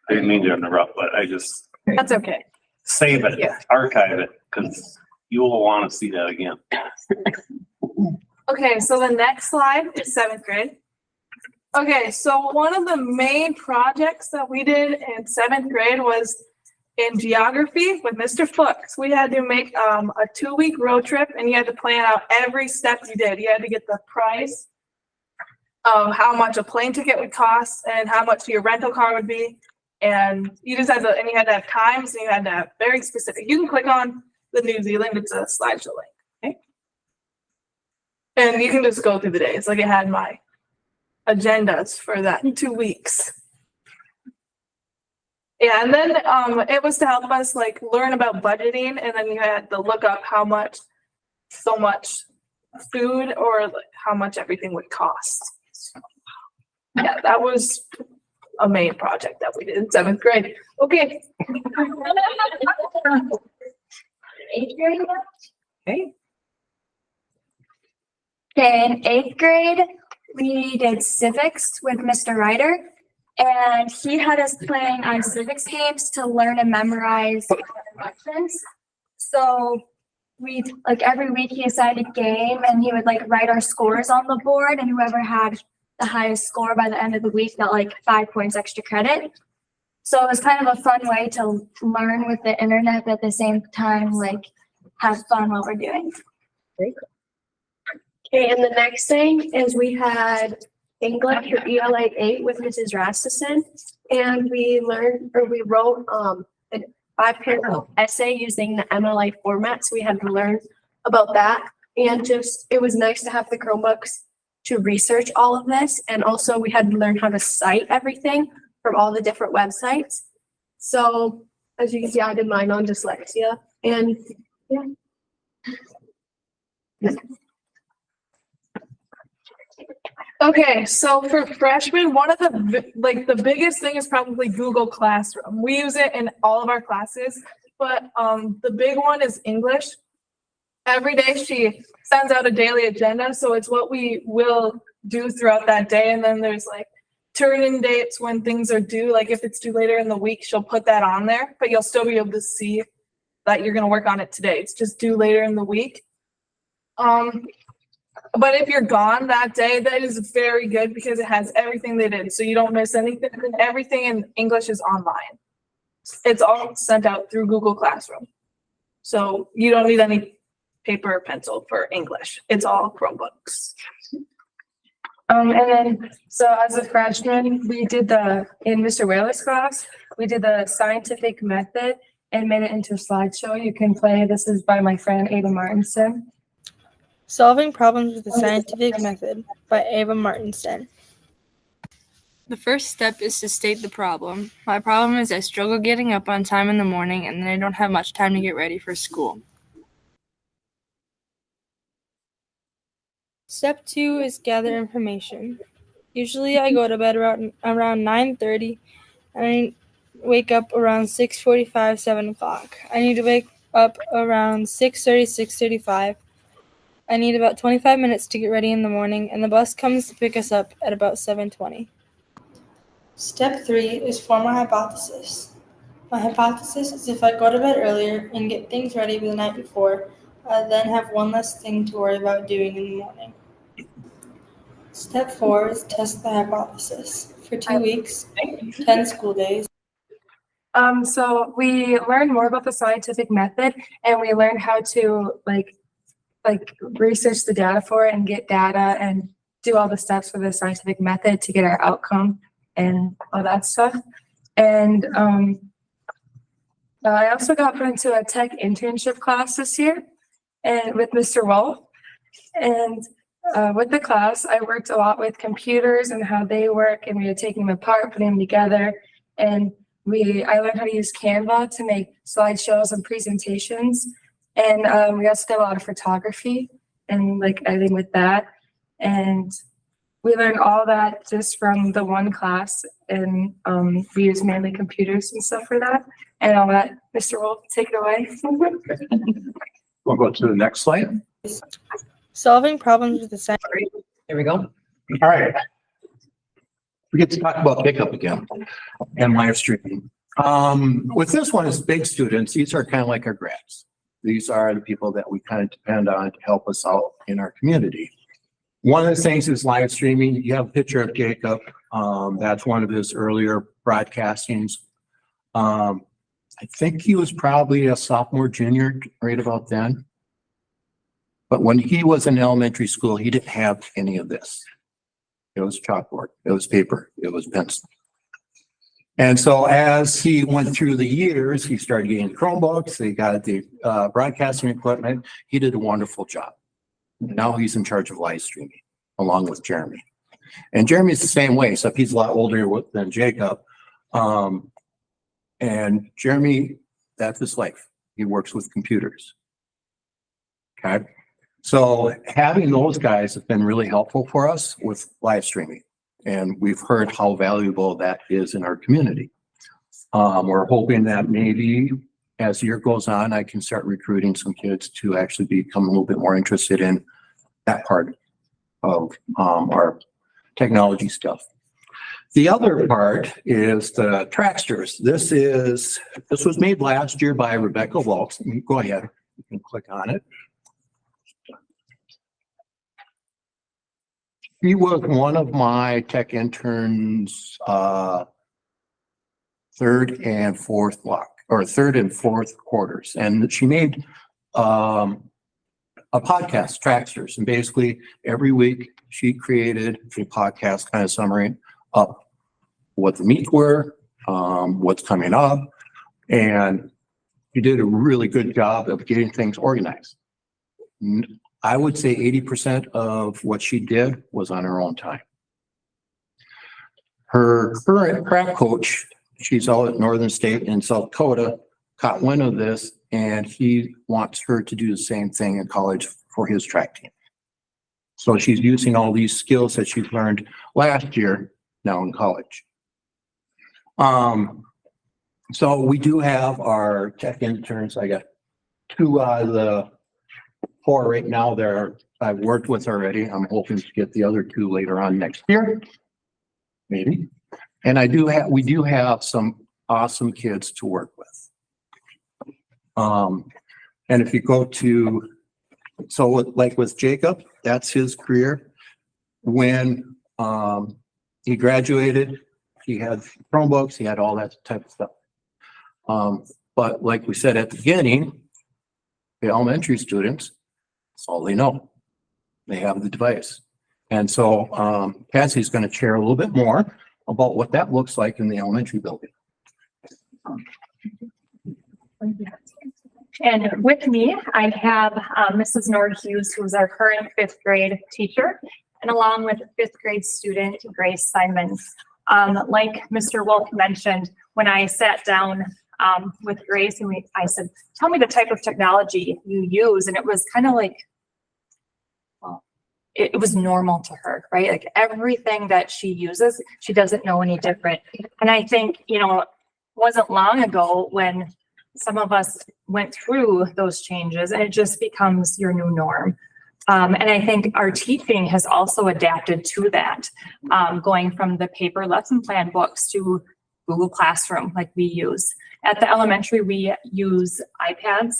[SPEAKER 9] didn't mean to interrupt, but I just
[SPEAKER 15] That's okay.
[SPEAKER 9] save it, archive it, because you will want to see that again.
[SPEAKER 15] Okay, so the next slide is seventh grade.
[SPEAKER 16] Okay, so one of the main projects that we did in seventh grade was in geography with Mr. Fuchs. We had to make a 2-week road trip and you had to plan out every step you did. You had to get the price of how much a plane ticket would cost and how much your rental car would be. And you just had to, and you had to have times and you had to have very specific. You can click on the New Zealand, it's a slideshow link. Okay. And you can just go through the days. Like it had my agendas for that 2 weeks. Yeah, and then it was to help us like learn about budgeting, and then you had to look up how much so much food or like how much everything would cost. Yeah, that was a main project that we did in seventh grade. Okay.
[SPEAKER 15] Eighth grade?
[SPEAKER 2] Okay.
[SPEAKER 15] Okay, in eighth grade, we did civics with Mr. Ryder, and he had us playing on civics games to learn and memorize directions. So we, like every week he assigned a game and he would like write our scores on the board, and whoever had the highest score by the end of the week got like 5 points extra credit. So it was kind of a fun way to learn with the internet, but at the same time, like have fun while we're doing. Okay, and the next thing is we had English for ELA 8 with Mrs. Rasmussen, and we learned, or we wrote a 5-paragraph essay using the MLA format. So we had to learn about that, and just it was nice to have the Chromebooks to research all of this, and also we had to learn how to cite everything from all the different websites. So as you can see, I did mine on dyslexia, and yeah.
[SPEAKER 16] Okay, so for freshmen, one of the biggest thing is probably Google Classroom. We use it in all of our classes, but the big one is English. Every day she sends out a daily agenda, so it's what we will do throughout that day. And then there's like turn-in dates when things are due. Like if it's due later in the week, she'll put that on there, but you'll still be able to see that you're gonna work on it today. It's just due later in the week. But if you're gone that day, that is very good because it has everything they did. So you don't miss anything. Everything in English is online. It's all sent out through Google Classroom. So you don't need any paper or pencil for English. It's all Chromebooks.
[SPEAKER 13] And then, so as a freshman, we did in Mr. Whaler's class, we did the scientific method and made it into a slideshow. You can play, this is by my friend Ava Martinson.
[SPEAKER 17] Solving Problems with the Scientific Method by Ava Martinson. The first step is to state the problem. My problem is I struggle getting up on time in the morning and then I don't have much time to get ready for school. Step 2 is gather information. Usually I go to bed around 9:30 and I wake up around 6:45, 7 o'clock. I need to wake up around 6:30, 6:35. I need about 25 minutes to get ready in the morning, and the bus comes to pick us up at about 7:20. Step 3 is form a hypothesis. My hypothesis is if I go to bed earlier and get things ready the night before, I then have one less thing to worry about doing in the morning. Step 4 is test the hypothesis. For 2 weeks, 10 school days.
[SPEAKER 13] So we learned more about the scientific method, and we learned how to like research the data for it and get data and do all the steps for the scientific method to get our outcome and all that stuff. And I also got put into a tech internship class this year and with Mr. Wolf. And with the class, I worked a lot with computers and how they work, and we were taking them apart, putting them together. And I learned how to use Canva to make slideshows and presentations. And we also did a lot of photography and like editing with that. And we learned all that just from the one class, and we use mainly computers and stuff for that. And I'll let Mr. Wolf take it away.
[SPEAKER 12] We'll go to the next slide.
[SPEAKER 17] Solving problems with the science.
[SPEAKER 12] There we go. All right. We get to talk about pickup again and live streaming. With this one, as big students, these are kind of like our grads. These are the people that we kind of depend on to help us out in our community. One of the things is live streaming. You have a picture of Jacob. That's one of his earlier broadcastings. I think he was probably a sophomore, junior, right about then. But when he was in elementary school, he didn't have any of this. It was chalkboard, it was paper, it was pencil. And so as he went through the years, he started getting Chromebooks, he got the broadcasting equipment. He did a wonderful job. Now he's in charge of live streaming along with Jeremy. And Jeremy's the same way, except he's a lot older than Jacob. And Jeremy, that's his life. He works with computers. Okay. So having those guys have been really helpful for us with live streaming. And we've heard how valuable that is in our community. We're hoping that maybe as the year goes on, I can start recruiting some kids to actually become a little bit more interested in that part of our technology stuff. The other part is the Tracksters. This was made last year by Rebecca Walks. Go ahead, you can click on it. She was one of my tech interns, third and fourth quarters. And she made a podcast, Tracksters. And basically every week she created a podcast kind of summary of what the meets were, what's coming up. And she did a really good job of getting things organized. I would say 80% of what she did was on her own time. Her current track coach, she's out at Northern State in South Dakota, caught wind of this, and he wants her to do the same thing in college for his track team. So she's using all these skills that she's learned last year now in college. So we do have our tech interns. I got 2 out of the 4 right now there I've worked with already. I'm hoping to get the other 2 later on next year, maybe. And we do have some awesome kids to work with. And if you go to, so like with Jacob, that's his career. When he graduated, he had Chromebooks, he had all that type of stuff. But like we said at the beginning, the elementary students, that's all they know. They have the device. And so Cassie's going to share a little bit more about what that looks like in the elementary building.
[SPEAKER 3] And with me, I have Mrs. Nord Hughes, who's our current 5th grade teacher, and along with 5th grade student, Grace Simons. Like Mr. Wolf mentioned, when I sat down with Grace and I said, tell me the type of technology you use. And it was kind of like, well, it was normal to her, right? Like everything that she uses, she doesn't know any different. And I think, you know, it wasn't long ago when some of us went through those changes and it just becomes your new norm. And I think our teaching has also adapted to that, going from the paper lesson plan books to Google Classroom like we use. At the elementary, we use iPads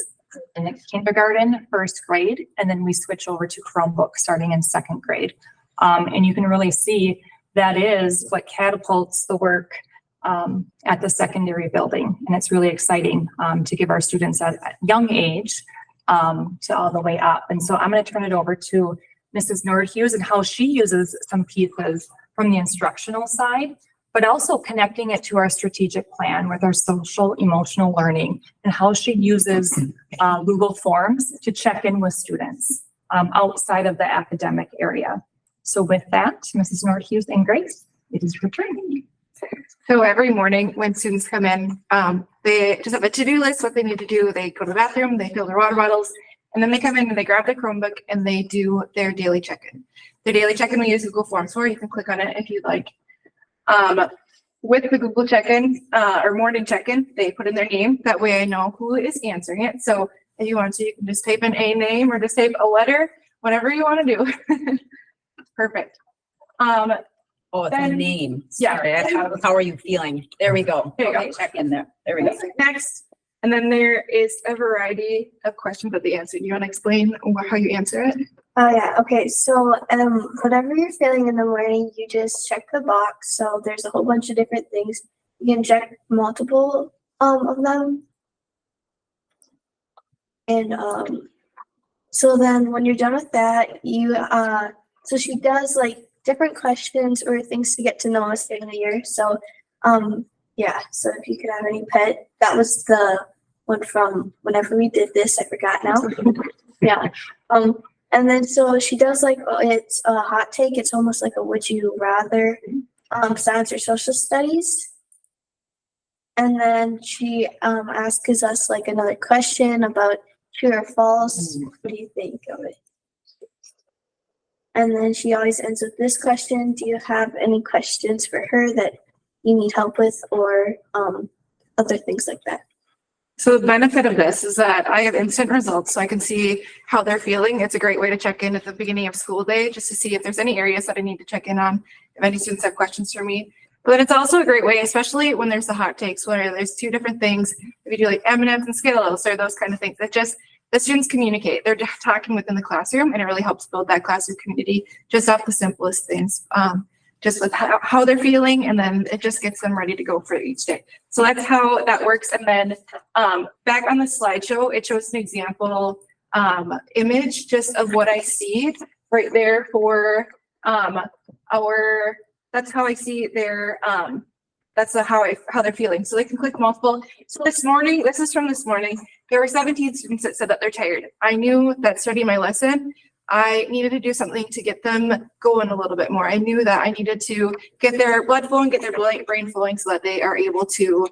[SPEAKER 3] in kindergarten, 1st grade, and then we switch over to Chromebooks starting in 2nd grade. And you can really see that is what catapults the work at the secondary building. And it's really exciting to give our students at a young age to all the way up. And so I'm going to turn it over to Mrs. Nord Hughes and how she uses some pieces from the instructional side, but also connecting it to our strategic plan with our social emotional learning and how she uses Google Forms to check in with students outside of the academic area. So with that, Mrs. Nord Hughes and Grace, it is your turn.
[SPEAKER 16] So every morning when students come in, they just have a to-do list, what they need to do. They go to the bathroom, they fill their water bottles, and then they come in and they grab their Chromebook and they do their daily check-in. Their daily check-in we use Google Forms for. You can click on it if you'd like. With the Google check-in or morning check-in, they put in their name. That way I know who is answering it. So if you want to, you can just type in a name or just type a letter, whatever you want to do. Perfect.
[SPEAKER 2] Oh, it's a name.
[SPEAKER 16] Yeah.
[SPEAKER 2] Sorry, how are you feeling? There we go.
[SPEAKER 16] There you go.
[SPEAKER 2] Okay, check in there. There we go.
[SPEAKER 16] Next. And then there is a variety of questions that they answer. Do you want to explain how you answer it?
[SPEAKER 15] Oh yeah, okay, so whatever you're feeling in the morning, you just check the box. So there's a whole bunch of different things. You can check multiple of them. And so then when you're done with that, you so she does like different questions or things to get to know us during the year. So yeah, so if you could have any pet, that was the one from whenever we did this, I forgot now. Yeah. And then so she does like it's a hot take, it's almost like a would you rather science or social studies. And then she asks us like another question about true or false. What do you think of it? And then she always ends with this question. Do you have any questions for her that you need help with or other things like that?
[SPEAKER 16] So the benefit of this is that I have instant results, so I can see how they're feeling. It's a great way to check in at the beginning of school day, just to see if there's any areas that I need to check in on, if any students have questions for me. But it's also a great way, especially when there's the hot takes, where there's two different things. If you do like M&Ms and Skittles or those kind of things, that just the students communicate. They're talking within the classroom, and it really helps build that classroom community just off the simplest things. Just with how they're feeling, and then it just gets them ready to go for each day. So that's how that works. And then back on the slideshow, it shows an example image just of what I see right there for that's how I see their that's how they're feeling. So they can click multiple. So this morning, this is from this morning, there were 17 students that said that they're tired. I knew that studying my lesson, I needed to do something to get them going a little bit more. I knew that I needed to get their blood flowing, get their brain flowing so that they are able to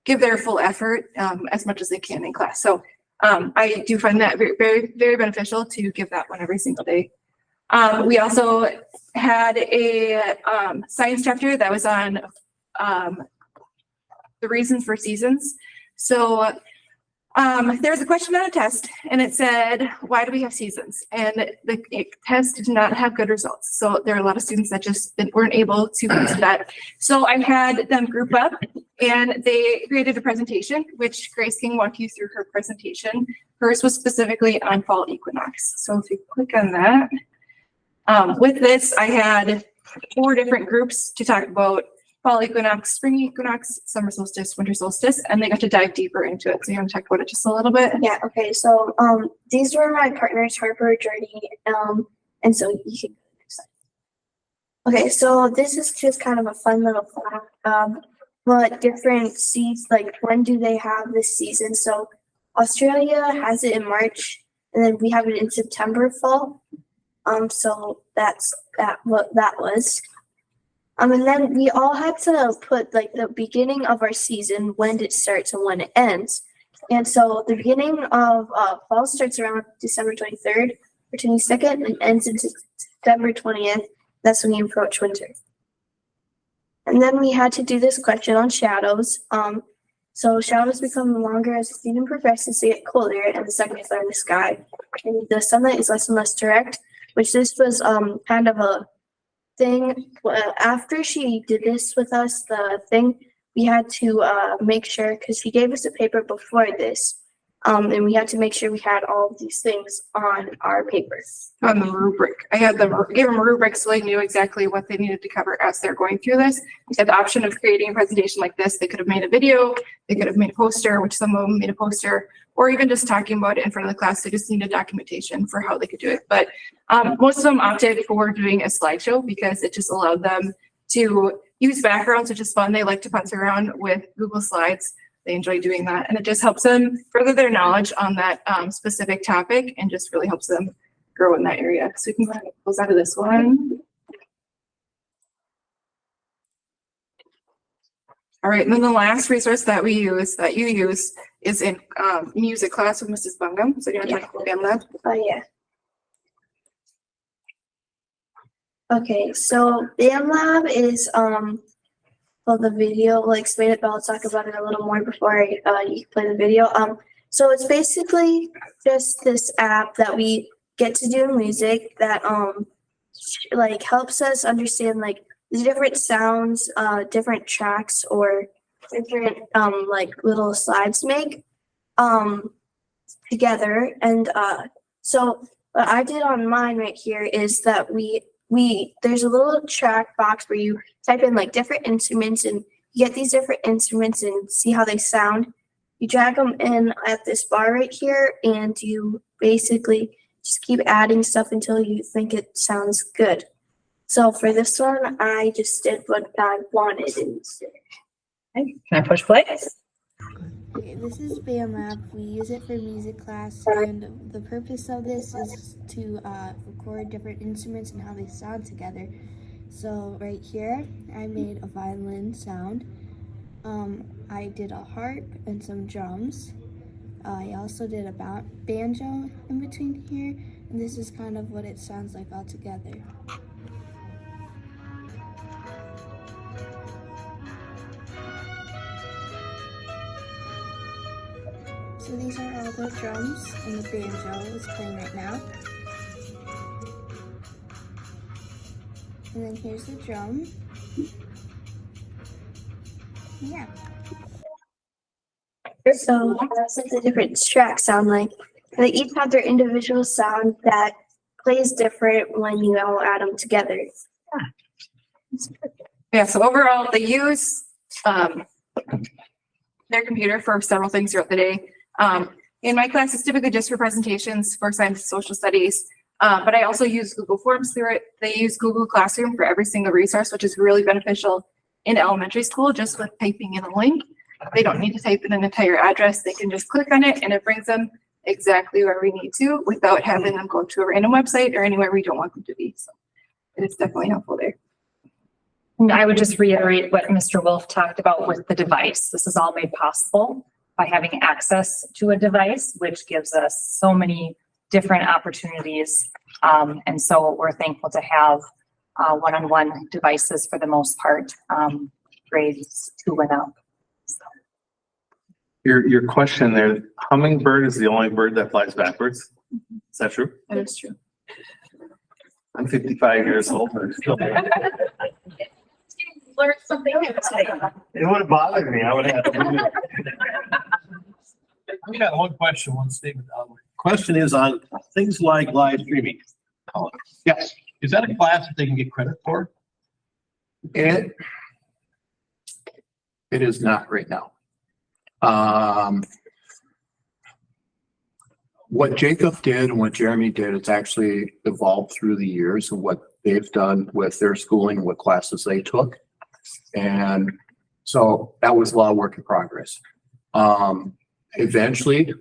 [SPEAKER 16] give their full effort as much as they can in class. So I do find that very, very, very beneficial to give that one every single day. We also had a science chapter that was on the reasons for seasons. So there was a question on a test, and it said, why do we have seasons? And the test did not have good results. So there are a lot of students that just weren't able to answer that. So I had them group up, and they created a presentation, which Grace can walk you through her presentation. Hers was specifically on fall equinox. So if you click on that, with this, I had 4 different groups to talk about fall equinox, spring equinox, summer solstice, winter solstice, and they got to dive deeper into it. So you want to talk about it just a little bit?
[SPEAKER 15] Yeah, okay. So these were my partners, Harper, Jordy, and so you can go next slide. Okay, so this is just kind of a fun little fact. But different seasons, like when do they have this season? So Australia has it in March, and then we have it in September fall. So that's what that was. And then we all had to put like the beginning of our season, when it starts and when it ends. And so the beginning of fall starts around December 23rd or 22nd and ends in September 20th. That's when you approach winter. And then we had to do this question on shadows. So shadows become longer as the season progresses, they get colder and the sun gets lighter in the sky. And the sunlight is less and less direct, which this was kind of a thing. After she did this with us, the thing we had to make sure, because he gave us a paper before this, and we had to make sure we had all of these things on our papers.
[SPEAKER 16] On the rubric. I had them give them a rubric so they knew exactly what they needed to cover as they're going through this. We had the option of creating a presentation like this. They could have made a video, they could have made a poster, which some of them made a poster, or even just talking about it in front of the class. They just needed documentation for how they could do it. But most of them opted for doing a slideshow because it just allowed them to use backgrounds, which is fun. They like to putz around with Google Slides. They enjoy doing that. And it just helps them further their knowledge on that specific topic and just really helps them grow in that area. So we can go ahead and close out of this one. All right, and then the last resource that we use, that you use, is in music class with Mrs. Bungum. So do you want to talk about BAM Lab?
[SPEAKER 15] Yeah. Okay, so BAM Lab is well, the video will explain it, but I'll talk about it a little more before you play the video. So it's basically just this app that we get to do music that like helps us understand like the different sounds, different tracks or different like little slides to make together. And so what I did on mine right here is that we there's a little track box where you type in like different instruments and you get these different instruments and see how they sound. You drag them in at this bar right here and you basically just keep adding stuff until you think it sounds good. So for this one, I just did what I wanted instead.
[SPEAKER 2] Okay, can I push play?
[SPEAKER 14] Okay, this is BandLab. We use it for music class, and the purpose of this is to record different instruments and how they sound together. So right here, I made a violin sound. I did a harp and some drums. I also did a banjo in between here, and this is kind of what it sounds like all together. So these are all the drums and the banjo is playing right now. And then here's the drum. Yeah.
[SPEAKER 15] So that's what the different tracks sound like. They each have their individual sound that plays different when you all add them together.
[SPEAKER 18] Yeah, so overall, they use their computer for several things throughout the day. In my class, it's typically just for presentations for science and social studies, but I also use Google Forms through it. They use Google Classroom for every single resource, which is really beneficial in elementary school, just with typing in a link. They don't need to type in an entire address. They can just click on it and it brings them exactly where we need to without having them go to a random website or anywhere we don't want them to be. So it is definitely helpful there.
[SPEAKER 3] And I would just reiterate what Mr. Wolf talked about with the device. This is all made possible by having access to a device, which gives us so many different opportunities. And so we're thankful to have one-on-one devices for the most part, grades 2 and up.
[SPEAKER 9] Your question there, hummingbird is the only bird that flies backwards. Is that true?
[SPEAKER 18] That is true.
[SPEAKER 9] I'm 55 years old. But still.
[SPEAKER 2] Learn something new today.
[SPEAKER 9] It would have bothered me. I would have had to.
[SPEAKER 1] We got one question, one statement. Question is on things like live streaming. Yes, is that a class that they can get credit for?
[SPEAKER 12] It is not right now. What Jacob did and what Jeremy did, it's actually evolved through the years and what they've done with their schooling and what classes they took. And so that was a lot of work in progress. Eventually,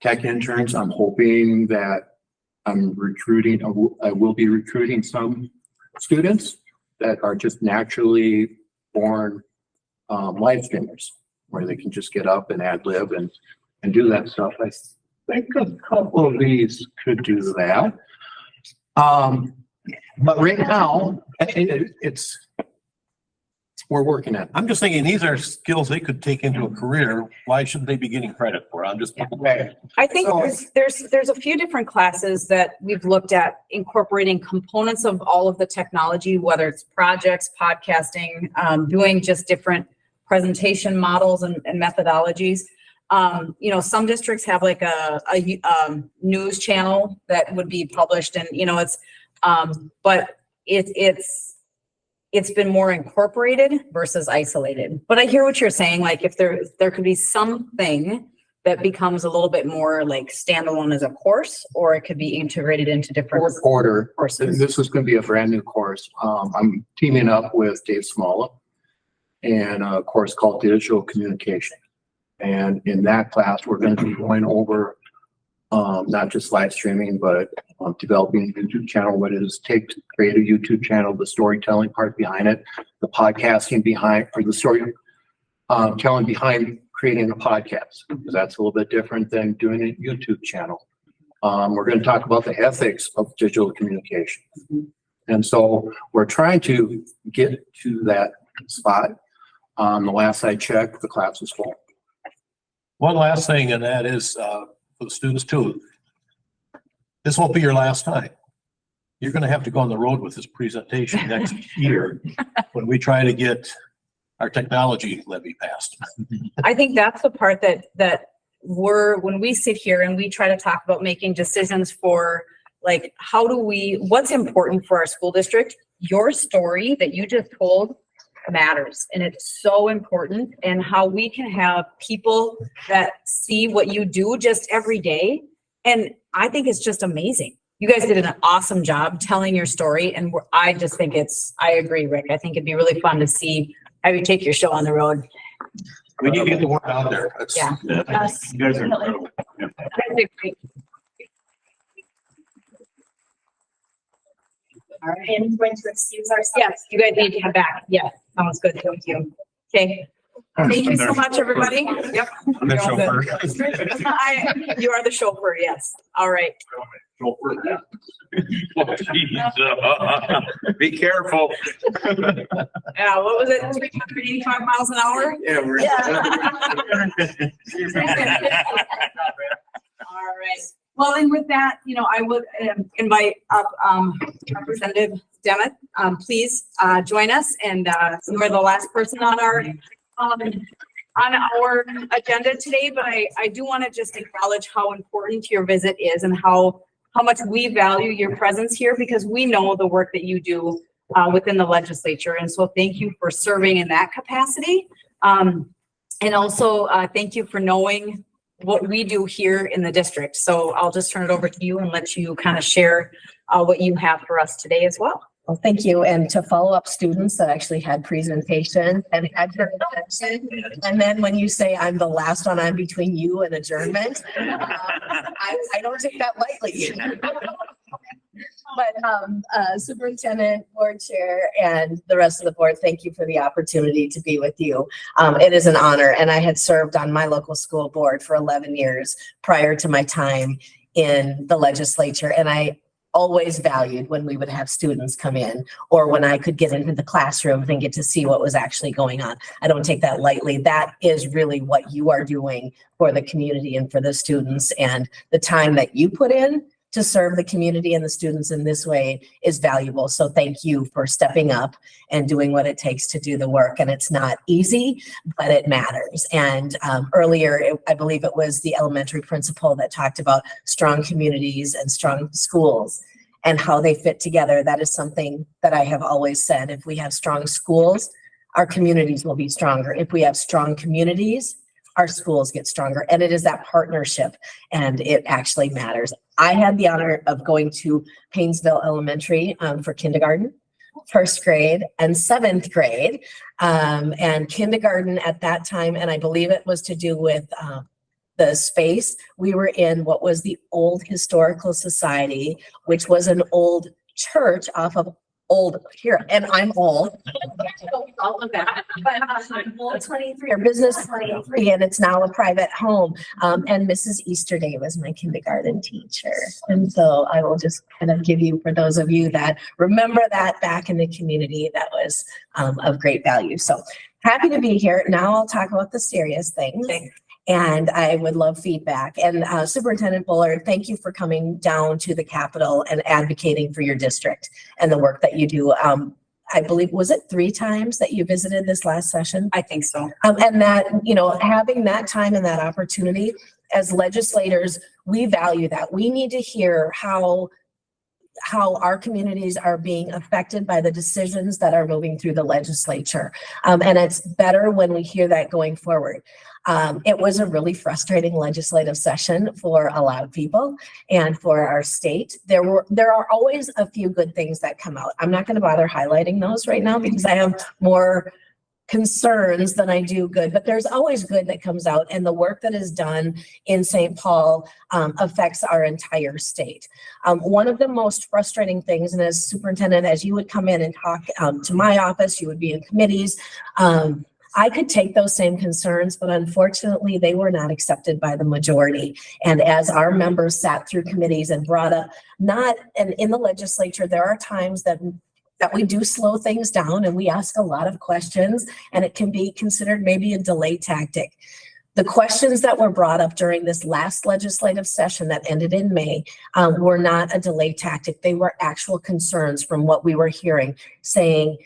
[SPEAKER 12] tech interns, I'm hoping that I will be recruiting some students that are just naturally born live streamers, where they can just get up and ad lib and do that stuff. I think a couple of these could do that. But right now, we're working at it.
[SPEAKER 1] I'm just thinking these are skills they could take into a career. Why shouldn't they be getting credit for? I'm just.
[SPEAKER 2] I think there's a few different classes that we've looked at incorporating components of all of the technology, whether it's projects, podcasting, doing just different presentation models and methodologies. Some districts have like a news channel that would be published, and but it's been more incorporated versus isolated. But I hear what you're saying. Like if there could be something that becomes a little bit more like standalone as a course, or it could be integrated into different courses.
[SPEAKER 12] This is going to be a brand new course. I'm teaming up with Dave Smalla and a course called Digital Communication. And in that class, we're going to be going over not just live streaming, but developing a YouTube channel, what it does take to create a YouTube channel, the storytelling part behind it, the podcasting behind, or the story telling behind creating a podcast, because that's a little bit different than doing a YouTube channel. We're going to talk about the ethics of digital communication. And so we're trying to get to that spot. The last I checked, the class was full.
[SPEAKER 1] One last thing, and that is for the students too. This won't be your last time. You're going to have to go on the road with this presentation next year when we try to get our technology levy passed.
[SPEAKER 2] I think that's the part that when we sit here and we try to talk about making decisions for like, what's important for our school district? Your story that you just told matters, and it's so important, and how we can have people that see what you do just every day. And I think it's just amazing. You guys did an awesome job telling your story, and I just think I agree, Rick. I think it'd be really fun to see how you take your show on the road.
[SPEAKER 1] We need to get the word out there.
[SPEAKER 2] Yeah.
[SPEAKER 9] You guys are incredible. Yeah.
[SPEAKER 2] All right. And going to excuse ourselves. Yes, you guys need to come back. Yeah, sounds good. Thank you. Okay. Thank you so much, everybody. Yep.
[SPEAKER 4] I'm the
[SPEAKER 2] You're all good.
[SPEAKER 4] chauffeur.
[SPEAKER 2] You are the chauffeur, yes. All right.
[SPEAKER 5] Be careful.
[SPEAKER 2] Yeah, what was it? 385 miles an hour?
[SPEAKER 5] Yeah, we're.
[SPEAKER 2] All right. Well, and with that, I would invite up Representative Demet. Please join us, and you are the last person on our agenda today. But I do want to just acknowledge how important your visit is, and how much we value your presence here, because we know the work that you do within the legislature. And so thank you for serving in that capacity. And also thank you for knowing what we do here in the district. So I'll just turn it over to you and let you kind of share what you have for us today as well.
[SPEAKER 19] Well, thank you. And to follow up students that actually had presentation and had their attention. And then when you say I'm the last one, I'm between you and adjournment. I don't take that lightly. But Superintendent, Board Chair, and the rest of the board, thank you for the opportunity to be with you. It is an honor, and I had served on my local school board for 11 years prior to my time in the legislature, and I always valued when we would have students come in, or when I could get into the classroom and get to see what was actually going on. I don't take that lightly. That is really what you are doing for the community and for the students, and the time that you put in to serve the community and the students in this way is valuable. So thank you for stepping up and doing what it takes to do the work. And it's not easy, but it matters. And earlier, I believe it was the elementary principal that talked about strong communities and strong schools and how they fit together. That is something that I have always said. If we have strong schools, our communities will be stronger. If we have strong communities, our schools get stronger. And it is that partnership, and it actually matters. I had the honor of going to Paynesville Elementary for kindergarten, first grade, and seventh grade. And kindergarten at that time, and I believe it was to do with the space, we were in what was the Old Historical Society, which was an old church off of old here, and I'm old. All of that, but I'm old 23 or business 23, and it's now a private home. And Mrs. Easterday was my kindergarten teacher, and so I will just kind of give you, for those of you that remember that back in the community, that was of great value. So happy to be here. Now I'll talk about the serious things. And I would love feedback. And Superintendent Bullard, thank you for coming down to the Capitol and advocating for your district and the work that you do. I believe, was it 3 times that you visited this last session?
[SPEAKER 2] I think so.
[SPEAKER 19] And that, having that time and that opportunity as legislators, we value that. We need to hear how our communities are being affected by the decisions that are moving through the legislature. And it's better when we hear that going forward. It was a really frustrating legislative session for a lot of people and for our state. There are always a few good things that come out. I'm not going to bother highlighting those right now because I have more concerns than I do good, but there's always good that comes out, and the work that is done in St. Paul affects our entire state. One of the most frustrating things, and as superintendent, as you would come in and talk to my office, you would be in committees, I could take those same concerns, but unfortunately they were not accepted by the majority. And as our members sat through committees and brought up, and in the legislature, there are times that we do slow things down and we ask a lot of questions, and it can be considered maybe a delay tactic. The questions that were brought up during this last legislative session that ended in May were not a delay tactic. They were actual concerns from what we were hearing, saying,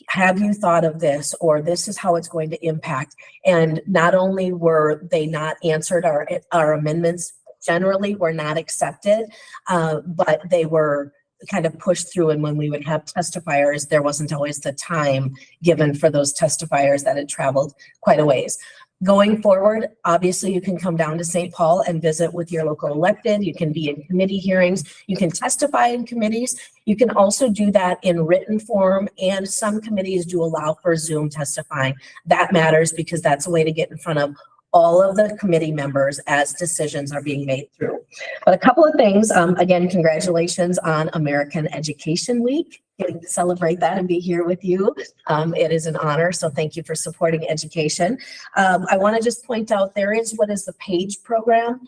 [SPEAKER 19] have you thought of this, or this is how it's going to impact? And not only were they not answered, our amendments generally were not accepted, but they were kind of pushed through. And when we would have testifiers, there wasn't always the time given for those testifiers that had traveled quite a ways. Going forward, obviously, you can come down to St. Paul and visit with your local elected. You can be in committee hearings. You can testify in committees. You can also do that in written form, and some committees do allow for Zoom testifying. That matters because that's a way to get in front of all of the committee members as decisions are being made through. But a couple of things, again, congratulations on American Education Week. Getting to celebrate that and be here with you. It is an honor, so thank you for supporting education. I want to just point out there is what is the PAGE program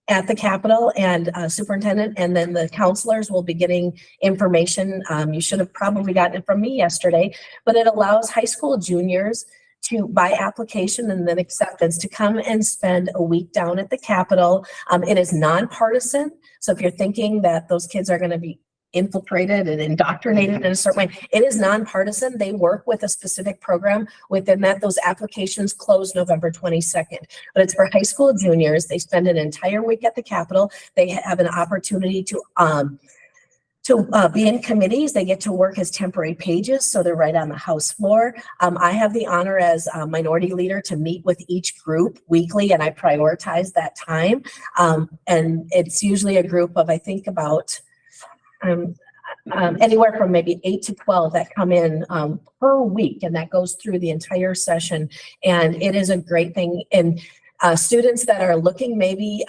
[SPEAKER 19] at the Capitol, and superintendent and then the counselors will be getting information. You should have probably gotten it from me yesterday, but it allows high school juniors to, by application and then acceptance, to come and spend a week down at the Capitol. It is nonpartisan. So if you're thinking that those kids are going to be infiltrated and indoctrinated in a certain way, it is nonpartisan. They work with a specific program within that. Those applications close November 22nd, but it's for high school juniors. They spend an entire week at the Capitol. They have an opportunity to be in committees. They get to work as temporary pages, so they're right on the House floor. I have the honor as a minority leader to meet with each group weekly, and I prioritize that time. And it's usually a group of, I think, about anywhere from maybe 8 to 12 that come in per week, and that goes through the entire session. And it is a great thing. And students that are looking maybe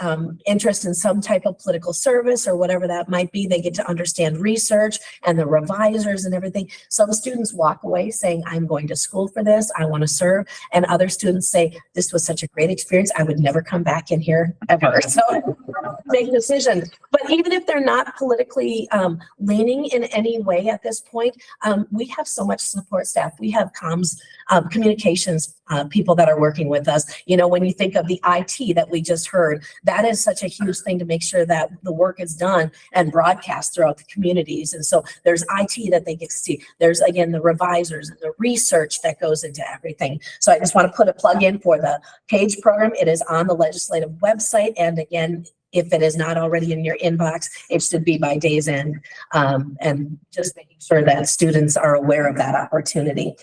[SPEAKER 19] interested in some type of political service or whatever that might be, they get to understand research and the revisers and everything. Some students walk away saying, I'm going to school for this, I want to serve. And other students say, this was such a great experience, I would never come back in here ever. So make decisions. But even if they're not politically leaning in any way at this point, we have so much support staff. We have comms, communications people that are working with us. You know, when you think of the IT that we just heard, that is such a huge thing to make sure that the work is done and broadcast throughout the communities. And so there's IT that they get to see. There's, again, the revisers and the research that goes into everything. So I just want to put a plug in for the PAGE program. It is on the legislative website. And again, if it is not already in your inbox, it should be by day's end. And just making sure that students are aware of that opportunity.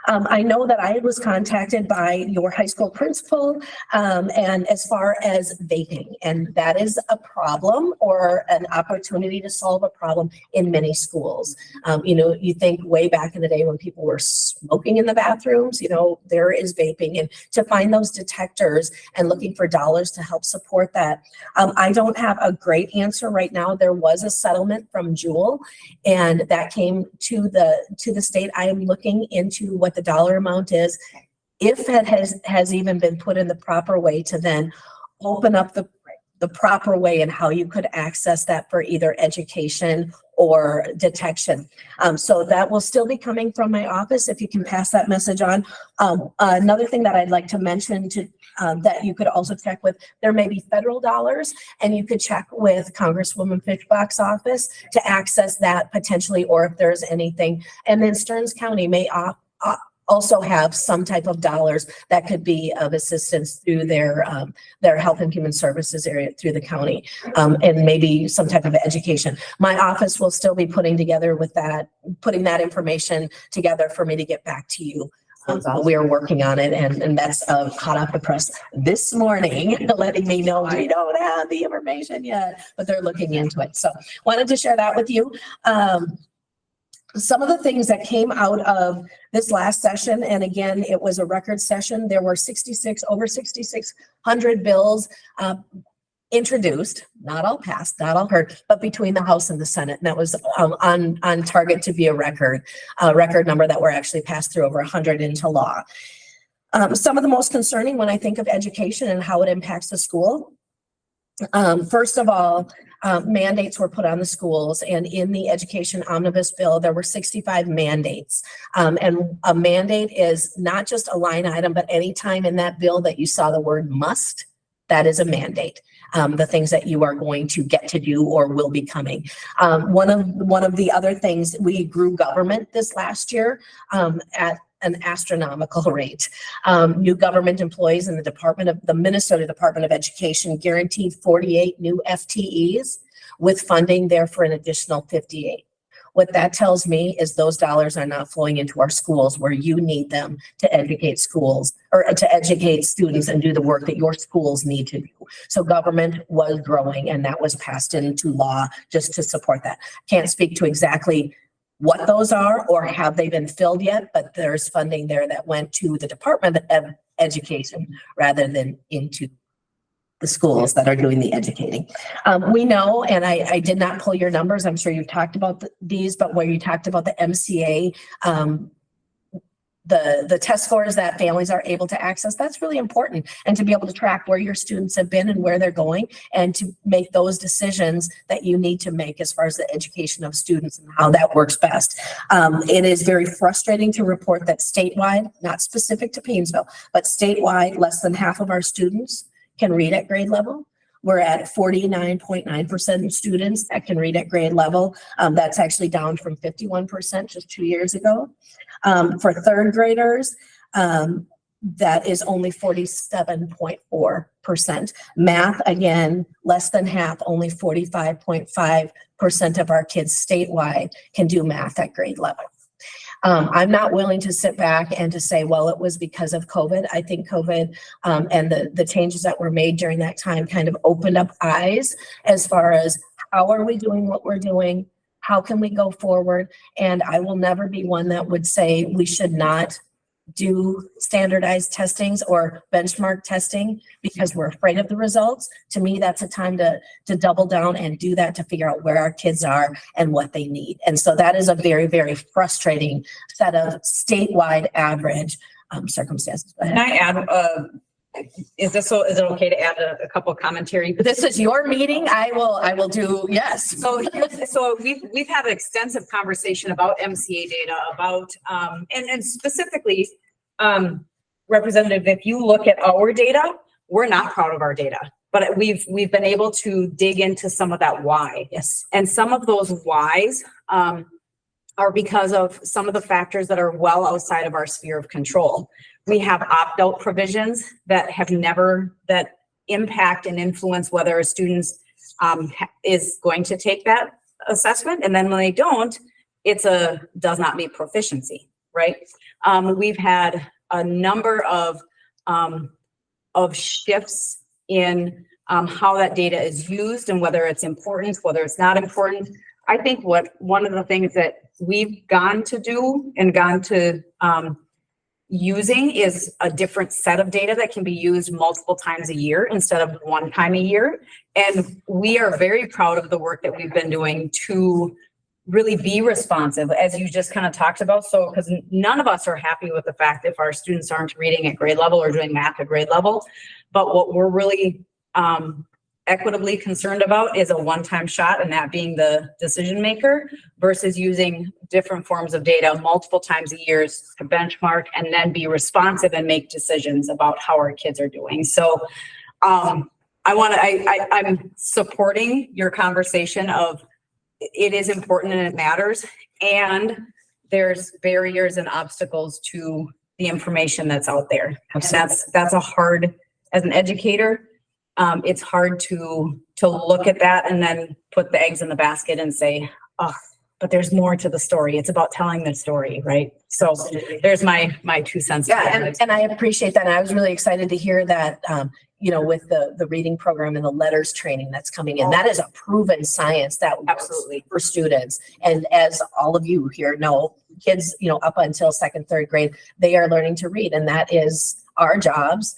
[SPEAKER 19] I know that I was contacted by your high school principal, and as far as vaping, and that is a problem or an opportunity to solve a problem in many schools. You know, you think way back in the day when people were smoking in the bathrooms, you know, there is vaping, and to find those detectors and looking for dollars to help support that. I don't have a great answer right now. There was a settlement from Jewel, and that came to the state. I am looking into what the dollar amount is, if it has even been put in the proper way to then open up the proper way and how you could access that for either education or detection. So that will still be coming from my office if you can pass that message on. Another thing that I'd like to mention to that you could also check with, there may be federal dollars, and you could check with Congresswoman Fishbach's office to access that potentially, or if there's anything. And then Stearns County may also have some type of dollars that could be of assistance through their health and human services area through the county, and maybe some type of education. My office will still be putting that information together for me to get back to you. We are working on it, and that's hot off the press this morning, letting me know we don't have the information yet, but they're looking into it. So wanted to share that with you. Some of the things that came out of this last session, and again, it was a record session. There were over 6,600 bills introduced, not all passed, not all heard, but between the House and the Senate. And that was on target to be a record number that were actually passed through, over 100 into law. Some of the most concerning when I think of education and how it impacts the school. First of all, mandates were put on the schools, and in the education omnibus bill, there were 65 mandates. And a mandate is not just a line item, but anytime in that bill that you saw the word must, that is a mandate. the things that you are going to get to do or will be coming. One of the other things, we grew government this last year at an astronomical rate. New government employees in the Minnesota Department of Education guaranteed 48 new FTEs with funding there for an additional 58. What that tells me is those dollars are not flowing into our schools where you need them to educate schools or to educate students and do the work that your schools need to do. So government was growing, and that was passed into law just to support that. Can't speak to exactly what those are or have they been filled yet, but there's funding there that went to the Department of Education rather than into the schools that are doing the educating. We know, and I did not pull your numbers, I'm sure you've talked about these, but where you talked about the MCA, the test scores that families are able to access, that's really important. And to be able to track where your students have been and where they're going, and to make those decisions that you need to make as far as the education of students and how that works best. It is very frustrating to report that statewide, not specific to Paynesville, but statewide, less than half of our students can read at grade level. We're at 49.9% of students that can read at grade level. That's actually down from 51% just 2 years ago. For third graders, that is only 47.4%. Math, again, less than half, only 45.5% of our kids statewide can do math at grade level. I'm not willing to sit back and to say, well, it was because of COVID. I think COVID and the changes that were made during that time kind of opened up eyes as far as how are we doing what we're doing? How can we go forward? And I will never be one that would say we should not do standardized testings or benchmark testing because we're afraid of the results. To me, that's a time to double down and do that, to figure out where our kids are and what they need. And so that is a very, very frustrating set of statewide average circumstances.
[SPEAKER 2] Can I add, is it okay to add a couple of commentary?
[SPEAKER 19] This is your meeting. I will do, yes.
[SPEAKER 2] So we've had an extensive conversation about MCA data, about, and specifically, Representative, if you look at our data, we're not proud of our data, but we've been able to dig into some of that why.
[SPEAKER 19] Yes.
[SPEAKER 2] And some of those whys, are because of some of the factors that are well outside of our sphere of control. We have opt-out provisions that impact and influence whether a student is going to take that assessment. And then when they don't, does not meet proficiency, right? We've had a number of shifts in how that data is used and whether it's important, whether it's not important. I think one of the things that we've gone to using is a different set of data that can be used multiple times a year instead of one time a year. And we are very proud of the work that we've been doing to really be responsive, as you just kind of talked about. So, because none of us are happy with the fact if our students aren't reading at grade level or doing math at grade level. But what we're really equitably concerned about is a one-time shot, and that being the decision maker, versus using different forms of data multiple times a year to benchmark and then be responsive and make decisions about how our kids are doing. So I'm supporting your conversation of it is important and it matters, and there's barriers and obstacles to the information that's out there. And that's a hard, as an educator, it's hard to look at that and then put the eggs in the basket and say, oh, but there's more to the story. It's about telling the story, right? So there's my 2 cents.
[SPEAKER 19] Yeah, and I appreciate that. And I was really excited to hear that, with the reading program and the letters training that's coming in. That is a proven science that works absolutely for students. And as all of you here know, kids, up until 2nd, 3rd grade, they are learning to read. And that is our jobs,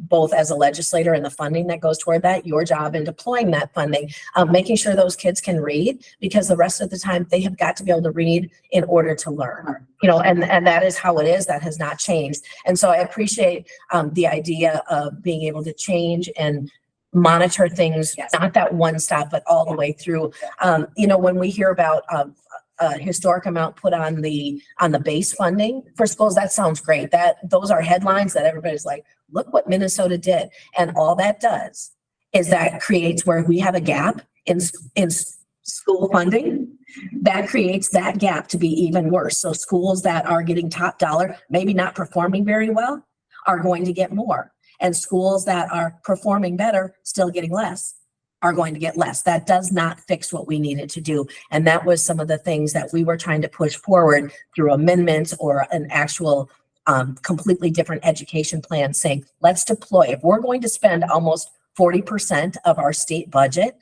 [SPEAKER 19] both as a legislator and the funding that goes toward that, your job in deploying that funding, making sure those kids can read, because the rest of the time they have got to be able to read in order to learn, and that is how it is. That has not changed. And so I appreciate the idea of being able to change and monitor things, not that one stop, but all the way through. When we hear about a historic amount put on the base funding for schools, that sounds great. Those are headlines that everybody's like, look what Minnesota did. And all that does is that creates where we have a gap in school funding. That creates that gap to be even worse. So schools that are getting top dollar, maybe not performing very well, are going to get more. And schools that are performing better, still getting less, are going to get less. That does not fix what we needed to do. And that was some of the things that we were trying to push forward through amendments or an actual completely different education plan, saying, let's deploy. If we're going to spend almost 40% of our state budget,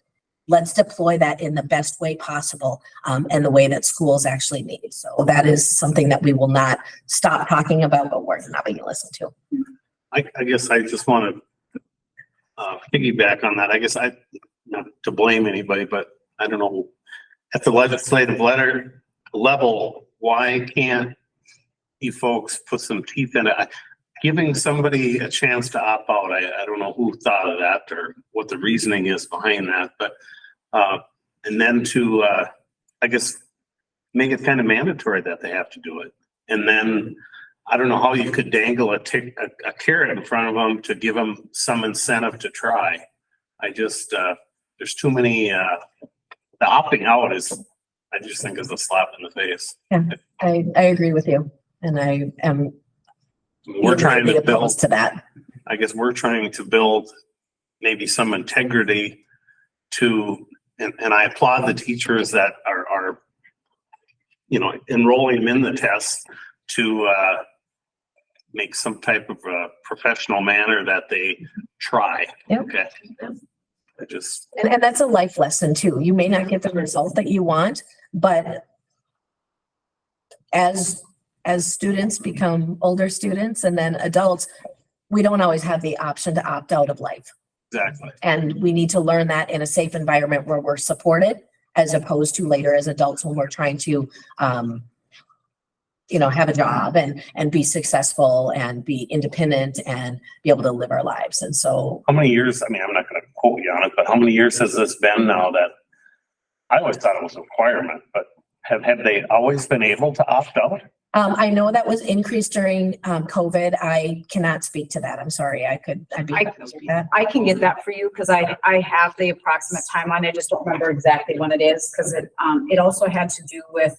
[SPEAKER 19] let's deploy that in the best way possible, and the way that schools actually need. So that is something that we will not stop talking about, but we're not being listened to.
[SPEAKER 9] I guess I just want to piggyback on that. I guess not to blame anybody, but I don't know, at the legislative level, why can't you folks put some teeth in it? Giving somebody a chance to opt out, I don't know who thought of that or what the reasoning is behind that, but and then to I guess make it kind of mandatory that they have to do it. And then I don't know how you could dangle a carrot in front of them to give them some incentive to try. I just there's too many the opting out is, I just think, is a slap in the face.
[SPEAKER 19] Yeah, I agree with you. And I am.
[SPEAKER 9] We're trying to build
[SPEAKER 19] to that.
[SPEAKER 9] I guess we're trying to build maybe some integrity to, and I applaud the teachers that are enrolling them in the tests to make some type of a professional manner that they try.
[SPEAKER 19] Yep.
[SPEAKER 9] Okay. I just.
[SPEAKER 19] And that's a life lesson too. You may not get the result that you want, but as students become older students and then adults, we don't always have the option to opt out of life.
[SPEAKER 9] Exactly.
[SPEAKER 19] And we need to learn that in a safe environment where we're supported, as opposed to later as adults when we're trying to, have a job and be successful and be independent and be able to live our lives. And so.
[SPEAKER 9] How many years, I'm not going to quote you on it, but how many years has this been now that I always thought it was a requirement, but have they always been able to opt out?
[SPEAKER 19] I know that was increased during COVID. I cannot speak to that. I'm sorry. I can
[SPEAKER 2] get that for you because I have the approximate timeline. I just don't remember exactly when it is because it also had to do with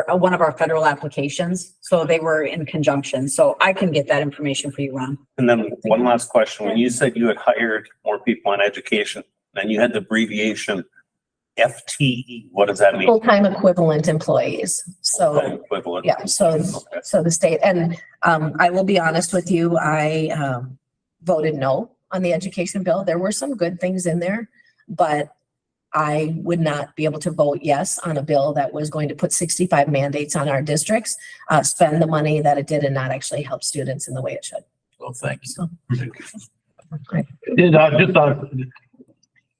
[SPEAKER 2] one of our federal applications. So they were in conjunction. So I can get that information for you, Ron.
[SPEAKER 9] And then one last question. When you said you had hired more people in education, then you had the abbreviation FTE, what does that mean?
[SPEAKER 19] Full-time equivalent employees. So,
[SPEAKER 9] equivalent.
[SPEAKER 19] yeah, so the state, and I will be honest with you, I voted no on the education bill. There were some good things in there, but I would not be able to vote yes on a bill that was going to put 65 mandates on our districts, spend the money that it did and not actually help students in the way it should.
[SPEAKER 1] Well, thank you.
[SPEAKER 19] So,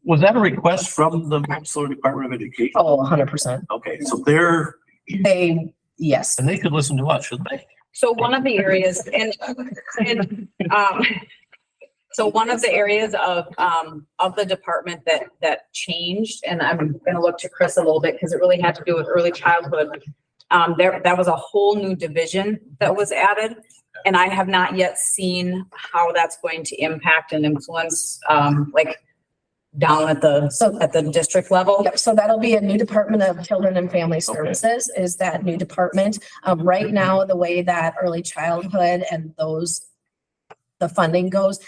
[SPEAKER 1] Was that a request from the Minnesota Department of Education?
[SPEAKER 19] Oh, 100%.
[SPEAKER 1] Okay, so
[SPEAKER 19] yes.
[SPEAKER 1] And they could listen to us, shouldn't they?
[SPEAKER 2] So one of the areas so one of the areas of the department that changed, and I'm going to look to Chris a little bit because it really had to do with early childhood. That was a whole new division that was added. And I have not yet seen how that's going to impact and influence, down at the district level.
[SPEAKER 19] Yep. So that'll be a new Department of Children and Family Services is that new department. Right now, the way that early childhood and the funding goes,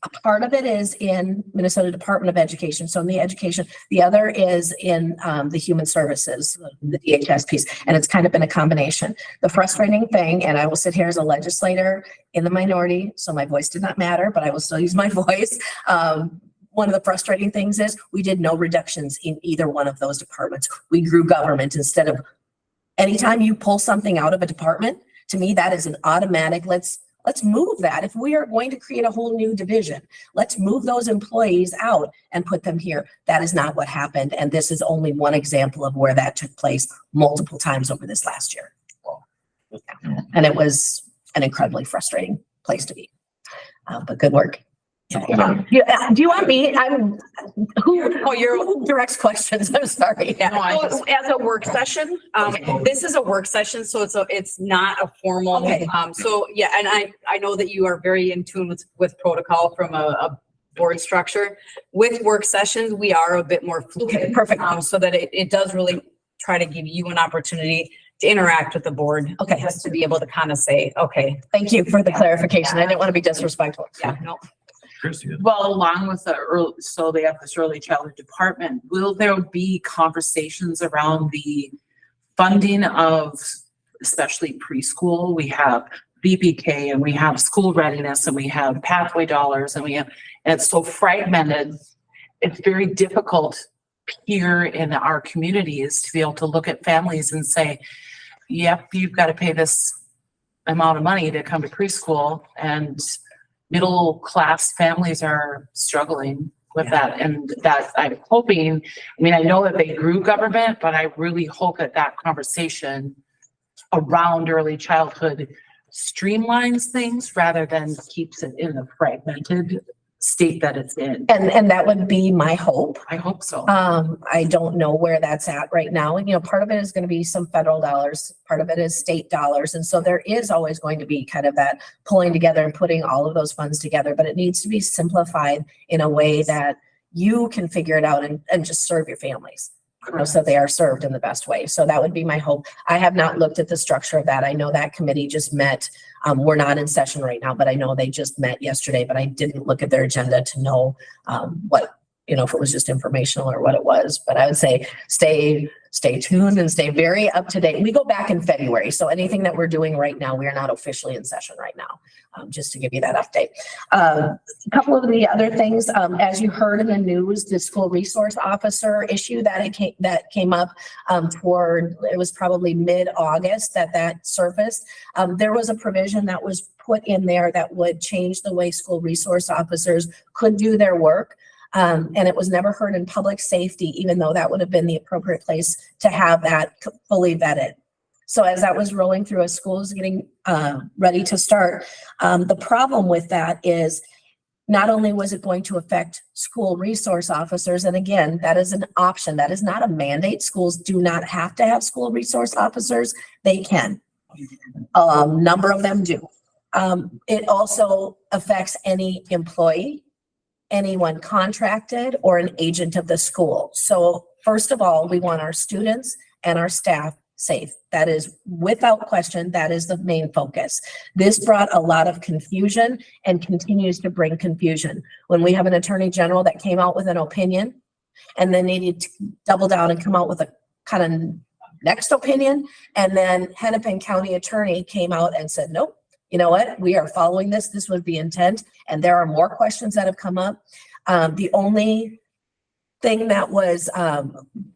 [SPEAKER 19] a part of it is in Minnesota Department of Education. So in the education, the other is in the human services, the DHS piece. And it's kind of been a combination. The frustrating thing, and I will sit here as a legislator in the minority, so my voice did not matter, but I will still use my voice. One of the frustrating things is we did no reductions in either one of those departments. We grew government instead of anytime you pull something out of a department, to me, that is an automatic, let's move that. If we are going to create a whole new division, let's move those employees out and put them here. That is not what happened. And this is only one example of where that took place multiple times over this last year. And it was an incredibly frustrating place to be, but good work. Yeah, do you want me? Who directs questions? I'm sorry.
[SPEAKER 2] So as a work session, this is a work session, so it's not a formal.
[SPEAKER 19] Okay.
[SPEAKER 2] So yeah, and I know that you are very in tune with protocol from a board structure. With work sessions, we are a bit more fluid.
[SPEAKER 19] Okay, perfect.
[SPEAKER 2] So that it does really try to give you an opportunity to interact with the board.
[SPEAKER 19] Okay.
[SPEAKER 2] Just to be able to kind of say, okay.
[SPEAKER 19] Thank you for the clarification. I didn't want to be disrespectful.
[SPEAKER 2] Yeah, no.
[SPEAKER 8] Well, along with the early, so they have this early childhood department, will there be conversations around the funding of especially preschool? We have BPK and we have school readiness and we have pathway dollars and and it's so fragmented. It's very difficult here in our communities to be able to look at families and say, yep, you've got to pay this amount of money to come to preschool, and middle class families are struggling with that. And that I'm hoping, I know that they grew government, but I really hope that conversation around early childhood streamlines things rather than keeps it in the fragmented state that it's in.
[SPEAKER 19] And that would be my hope.
[SPEAKER 8] I hope so.
[SPEAKER 19] I don't know where that's at right now. And, part of it is going to be some federal dollars, part of it is state dollars. And so there is always going to be kind of that pulling together and putting all of those funds together, but it needs to be simplified in a way that you can figure it out and just serve your families. So they are served in the best way. So that would be my hope. I have not looked at the structure of that. I know that committee just met. We're not in session right now, but I know they just met yesterday, but I didn't look at their agenda to know what, if it was just informational or what it was. But I would say stay tuned and stay very up to date. We go back in February. So anything that we're doing right now, we are not officially in session right now, just to give you that update. A couple of the other things, as you heard in the news, the school resource officer issue that came up it was probably mid-August that surfaced. There was a provision that was put in there that would change the way school resource officers could do their work. And it was never heard in public safety, even though that would have been the appropriate place to have that fully vetted. So as that was rolling through as schools getting ready to start, the problem with that is not only was it going to affect school resource officers, and again, that is an option. That is not a mandate. Schools do not have to have school resource officers. They can. Number of them do. It also affects any employee, anyone contracted, or an agent of the school. So first of all, we want our students and our staff safe. That is without question, that is the main focus. This brought a lot of confusion and continues to bring confusion. When we have an attorney general that came out with an opinion and then needed to double down and come out with a kind of next opinion, and then Hennepin County attorney came out and said, nope, you know what, we are following this. This was the intent. And there are more questions that have come up. The only thing that was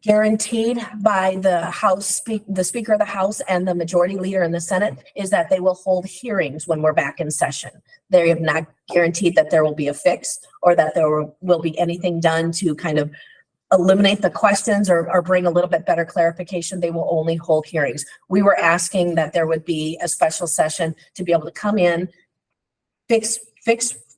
[SPEAKER 19] guaranteed by the Speaker of the House and the Majority Leader in the Senate is that they will hold hearings when we're back in session. They have not guaranteed that there will be a fix or that there will be anything done to kind of eliminate the questions or bring a little bit better clarification. They will only hold hearings. We were asking that there would be a special session to be able to come in, fix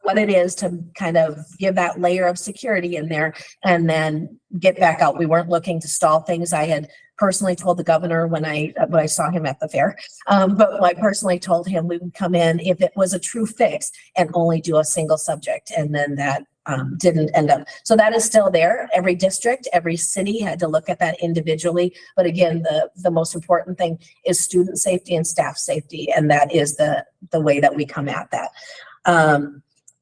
[SPEAKER 19] what it is, to kind of give that layer of security in there and then get back out. We weren't looking to stall things. I had personally told the governor when I saw him at the fair, but I personally told him we would come in if it was a true fix and only do a single subject. And then that didn't end up. So that is still there. Every district, every city had to look at that individually. But again, the most important thing is student safety and staff safety. And that is the way that we come at that.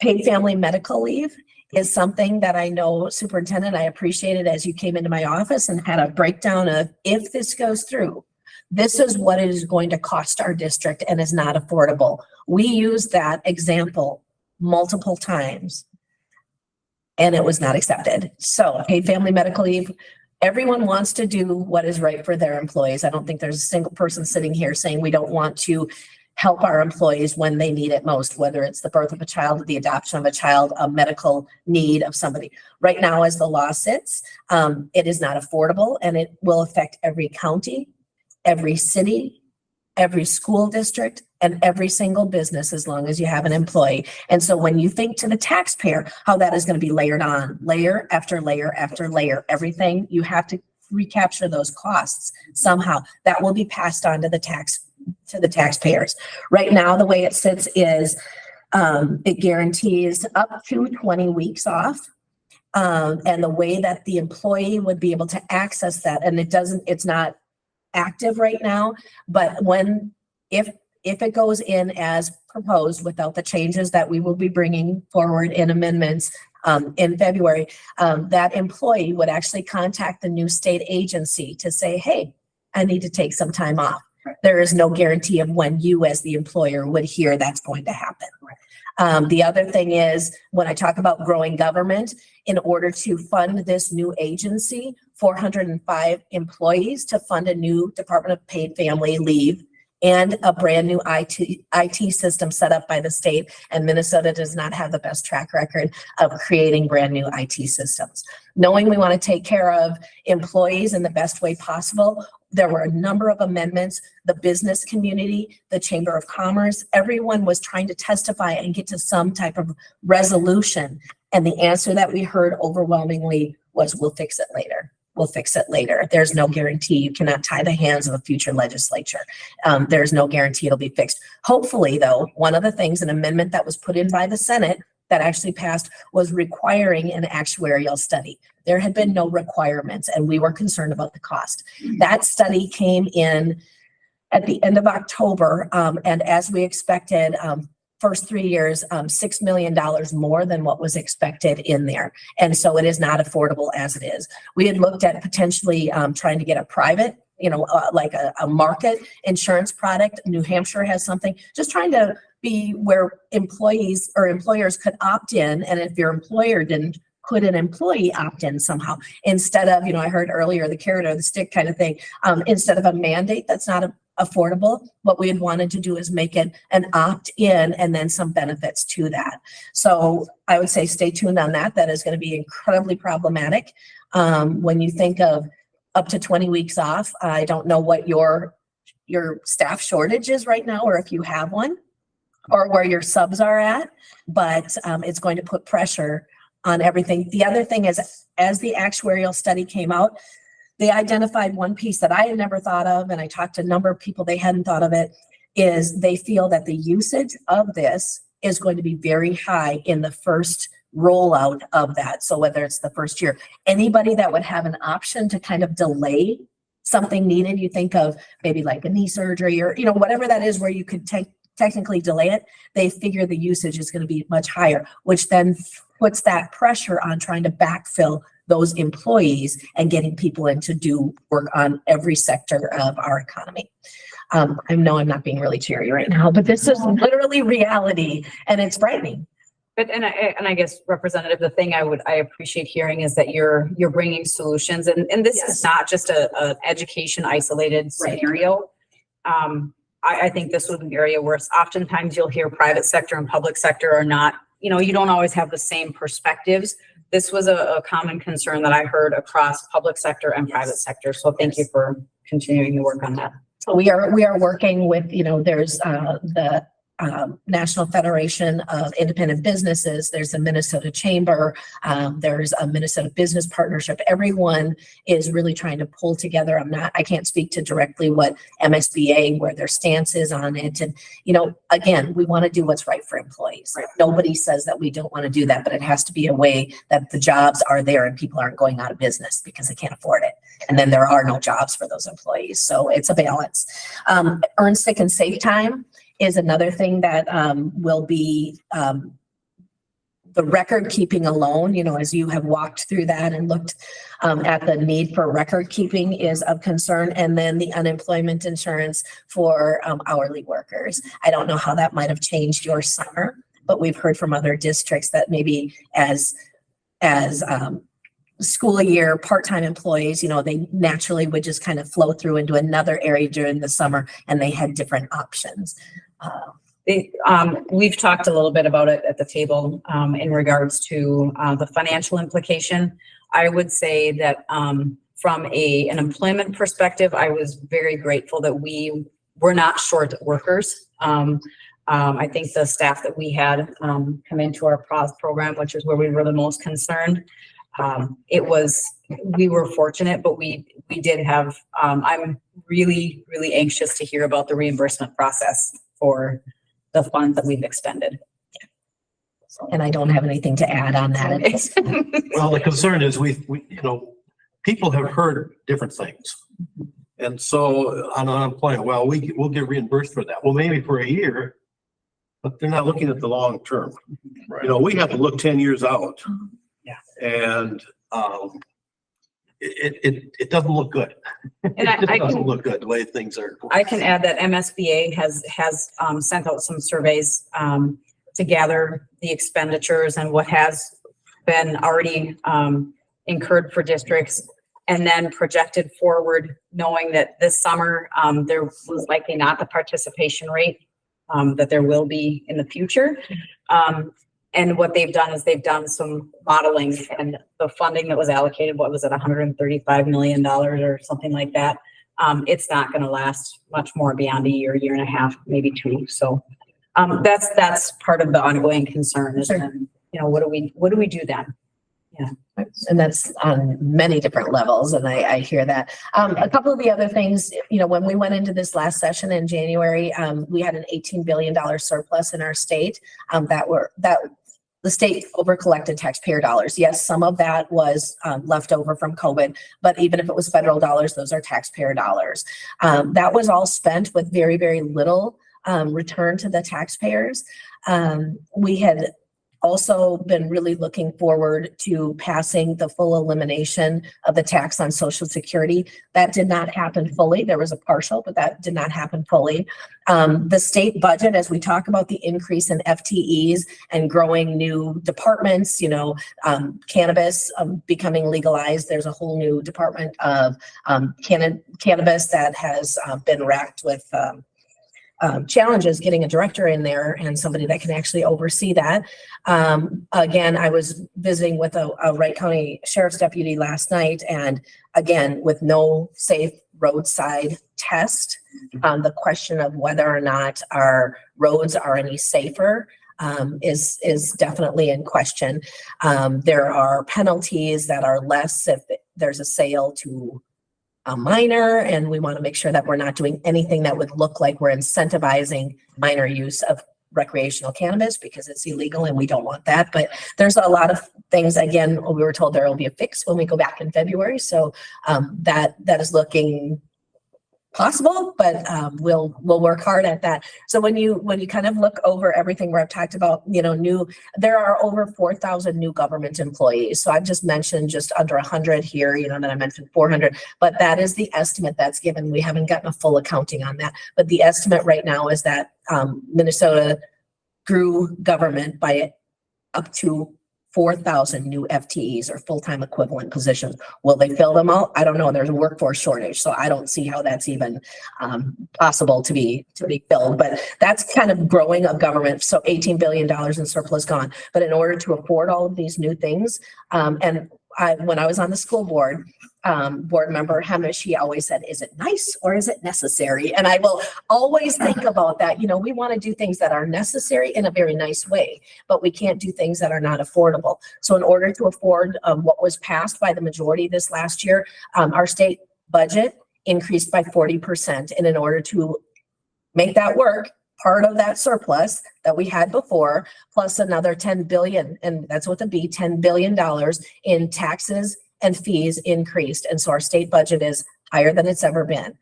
[SPEAKER 19] Paid family medical leave is something that I know, Superintendent, I appreciated as you came into my office and had a breakdown of, if this goes through, this is what it is going to cost our district and is not affordable. We used that example multiple times and it was not accepted. So paid family medical leave, everyone wants to do what is right for their employees. I don't think there's a single person sitting here saying we don't want to help our employees when they need it most, whether it's the birth of a child, the adoption of a child, a medical need of somebody. Right now, as the law sits, it is not affordable and it will affect every county, every city, every school district, and every single business as long as you have an employee. And so when you think to the taxpayer, how that is going to be layered on, layer after layer after layer, everything, you have to recapture those costs somehow. That will be passed on to the taxpayers. Right now, the way it sits is it guarantees up to 20 weeks off. And the way that the employee would be able to access that, and it's not active right now, but if it goes in as proposed without the changes that we will be bringing forward in amendments in February, that employee would actually contact the new state agency to say, hey, I need to take some time off. There is no guarantee of when you as the employer would hear that's going to happen. The other thing is, when I talk about growing government, in order to fund this new agency, 405 employees to fund a new Department of Paid Family Leave and a brand new IT system set up by the state. And Minnesota does not have the best track record of creating brand new IT systems. Knowing we want to take care of employees in the best way possible, there were a number of amendments. The business community, the Chamber of Commerce, everyone was trying to testify and get to some type of resolution. And the answer that we heard overwhelmingly was, we'll fix it later. We'll fix it later. There's no guarantee. You cannot tie the hands of a future legislature. There's no guarantee it'll be fixed. Hopefully, though, one of the things, an amendment that was put in by the Senate that actually passed, was requiring an actuarial study. There had been no requirements, and we were concerned about the cost. That study came in at the end of October, and as we expected, first 3 years, $6 million more than what was expected in there. And so it is not affordable as it is. We had looked at potentially trying to get a private, like a market insurance product. New Hampshire has something, just trying to be where employees or employers could opt in. And if your employer didn't, could an employee opt in somehow instead of, I heard earlier, the carrot or the stick kind of thing, instead of a mandate that's not affordable. What we had wanted to do is make it an opt-in and then some benefits to that. So I would say stay tuned on that. That is going to be incredibly problematic. When you think of up to 20 weeks off, I don't know what your staff shortage is right now, or if you have one, or where your subs are at, but it's going to put pressure on everything. The other thing is, as the actuarial study came out, they identified one piece that I had never thought of, and I talked to a number of people, they hadn't thought of it, is they feel that the usage of this is going to be very high in the first rollout of that. So whether it's the first year, anybody that would have an option to kind of delay something needed, you think of maybe like a knee surgery or, whatever that is where you could technically delay it, they figure the usage is going to be much higher, which then puts that pressure on trying to backfill those employees and getting people in to do work on every sector of our economy. I know I'm not being really cheery right now, but this is literally reality, and it's frightening.
[SPEAKER 2] But and I guess, Representative, the thing I appreciate hearing is that you're bringing solutions, and this is not just a education isolated scenario. I think this would be an area where oftentimes you'll hear private sector and public sector are not, you don't always have the same perspectives. This was a common concern that I heard across public sector and private sector. So thank you for continuing to work on that.
[SPEAKER 19] So we are working with, there's the National Federation of Independent Businesses, there's a Minnesota Chamber, there's a Minnesota Business Partnership. Everyone is really trying to pull together. I can't speak to directly what MSBA, where their stance is on it. And, again, we want to do what's right for employees. Right. Nobody says that we don't want to do that, but it has to be a way that the jobs are there and people aren't going out of business because they can't afford it. And then there are no jobs for those employees. So it's a balance. Earn sick and safe time is another thing that will be the record keeping alone, as you have walked through that and looked at the need for record keeping is of concern. And then the unemployment insurance for hourly workers. I don't know how that might have changed your summer, but we've heard from other districts that maybe as school year part-time employees, they naturally would just kind of flow through into another area during the summer, and they had different options.
[SPEAKER 2] We've talked a little bit about it at the table in regards to the financial implication. I would say that from an employment perspective, I was very grateful that we we're not short workers. I think the staff that we had come into our program, which is where we were the most concerned, we were fortunate, but we did have, I'm really, really anxious to hear about the reimbursement process for the funds that we've expended.
[SPEAKER 19] And I don't have anything to add on that.
[SPEAKER 1] Well, the concern is we, people have heard different things. And so on unemployment, well, we'll get reimbursed for that. Well, maybe for a year, but they're not looking at the long term.
[SPEAKER 5] Right.
[SPEAKER 1] We have to look 10 years out.
[SPEAKER 2] Yeah.
[SPEAKER 1] And it doesn't look good.
[SPEAKER 2] And
[SPEAKER 1] It just doesn't look good the way things are.
[SPEAKER 2] I can add that MSBA has sent out some surveys to gather the expenditures and what has been already incurred for districts, and then projected forward, knowing that this summer there was likely not the participation rate that there will be in the future. And what they've done is they've done some modeling, and the funding that was allocated, what was it, $135 million or something like that. It's not going to last much more beyond a year, year and a half, maybe two. So that's part of the ongoing concern is, what do we do then? Yeah.
[SPEAKER 19] And that's on many different levels. And I hear that. A couple of the other things, when we went into this last session in January, we had an $18 billion surplus in our state that the state over collected taxpayer dollars. Yes, some of that was left over from COVID, but even if it was federal dollars, those are taxpayer dollars. That was all spent with very, very little return to the taxpayers. We had also been really looking forward to passing the full elimination of the tax on Social Security. That did not happen fully. There was a partial, but that did not happen fully. The state budget, as we talk about the increase in FTEs and growing new departments, cannabis becoming legalized. There's a whole new department of cannabis that has been racked with challenges getting a director in there and somebody that can actually oversee that. Again, I was visiting with a Wright County Sheriff's deputy last night, and again, with no safe roadside test, the question of whether or not our roads are any safer is definitely in question. There are penalties that are less if there's a sale to a minor, and we want to make sure that we're not doing anything that would look like we're incentivizing minor use of recreational cannabis, because it's illegal and we don't want that. But there's a lot of things. Again, we were told there will be a fix when we go back in February. So that is looking possible, but we'll work hard at that. So when you kind of look over everything where I've talked about, there are over 4,000 new government employees. So I've just mentioned just under 100 here, then I mentioned 400, but that is the estimate that's given. We haven't gotten a full accounting on that, but the estimate right now is that Minnesota grew government by up to 4,000 new FTEs or full-time equivalent positions. Will they fill them all? I don't know. There's a workforce shortage, so I don't see how that's even possible to be filled. But that's kind of growing of government. So $18 billion in surplus gone. But in order to afford all of these new things, when I was on the school board, board member Hemish, he always said, is it nice or is it necessary? And I will always think about that. We want to do things that are necessary in a very nice way, but we can't do things that are not affordable. So in order to afford what was passed by the majority this last year, our state budget increased by 40%. And in order to make that work, part of that surplus that we had before, plus another 10 billion, and that's with a B, $10 billion in taxes and fees increased. And so our state budget is higher than it's ever been.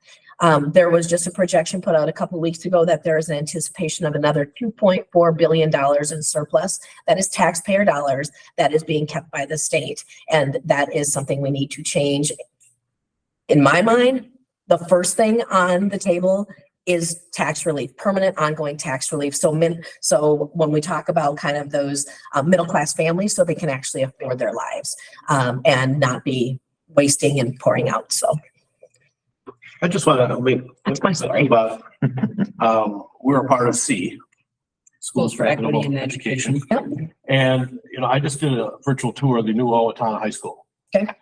[SPEAKER 19] There was just a projection put out a couple of weeks ago that there is an anticipation of another $2.4 billion in surplus. That is taxpayer dollars that is being kept by the state. And that is something we need to change. In my mind, the first thing on the table is tax relief, permanent ongoing tax relief. So when we talk about kind of those middle-class families, so they can actually afford their lives and not be wasting and pouring out. So
[SPEAKER 1] I just want to make
[SPEAKER 19] that's my story.
[SPEAKER 1] About we're a part of C, Schools for
[SPEAKER 2] Equity
[SPEAKER 1] Equitable
[SPEAKER 2] in
[SPEAKER 1] Education.
[SPEAKER 19] Yep.
[SPEAKER 1] And I just did a virtual tour of the new Owatonna High School.
[SPEAKER 19] Okay.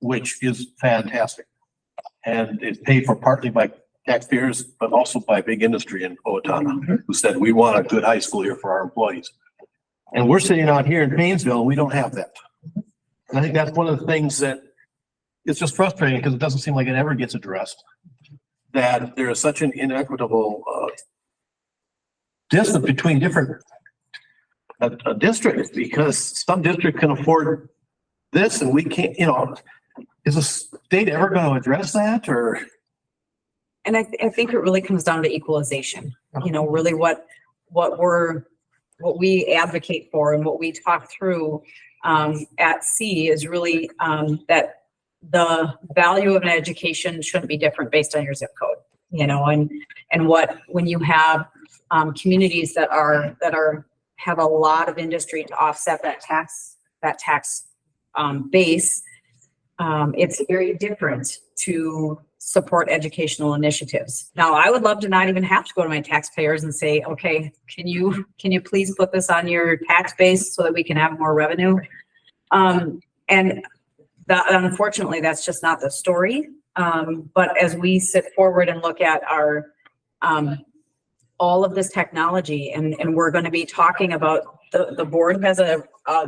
[SPEAKER 1] Which is fantastic. And it's paid for partly by taxpayers, but also by big industry in Owatonna, who said, we want a good high school here for our employees. And we're sitting out here in Paynesville, we don't have that. And I think that's one of the things that it's just frustrating because it doesn't seem like it ever gets addressed. That there is such an inequitable distance between different districts, because some district can afford this and we can't, you know, is the state ever going to address that, or?
[SPEAKER 2] And I think it really comes down to equalization, you know, really what we advocate for and what we talk through at C is really that the value of an education shouldn't be different based on your zip code, you know, and when you have communities that have a lot of industry to offset that tax base, it's very different to support educational initiatives. Now, I would love to not even have to go to my taxpayers and say, okay, can you please put this on your tax base so that we can have more revenue? And unfortunately, that's just not the story. But as we sit forward and look at our all of this technology, and we're going to be talking about the board has a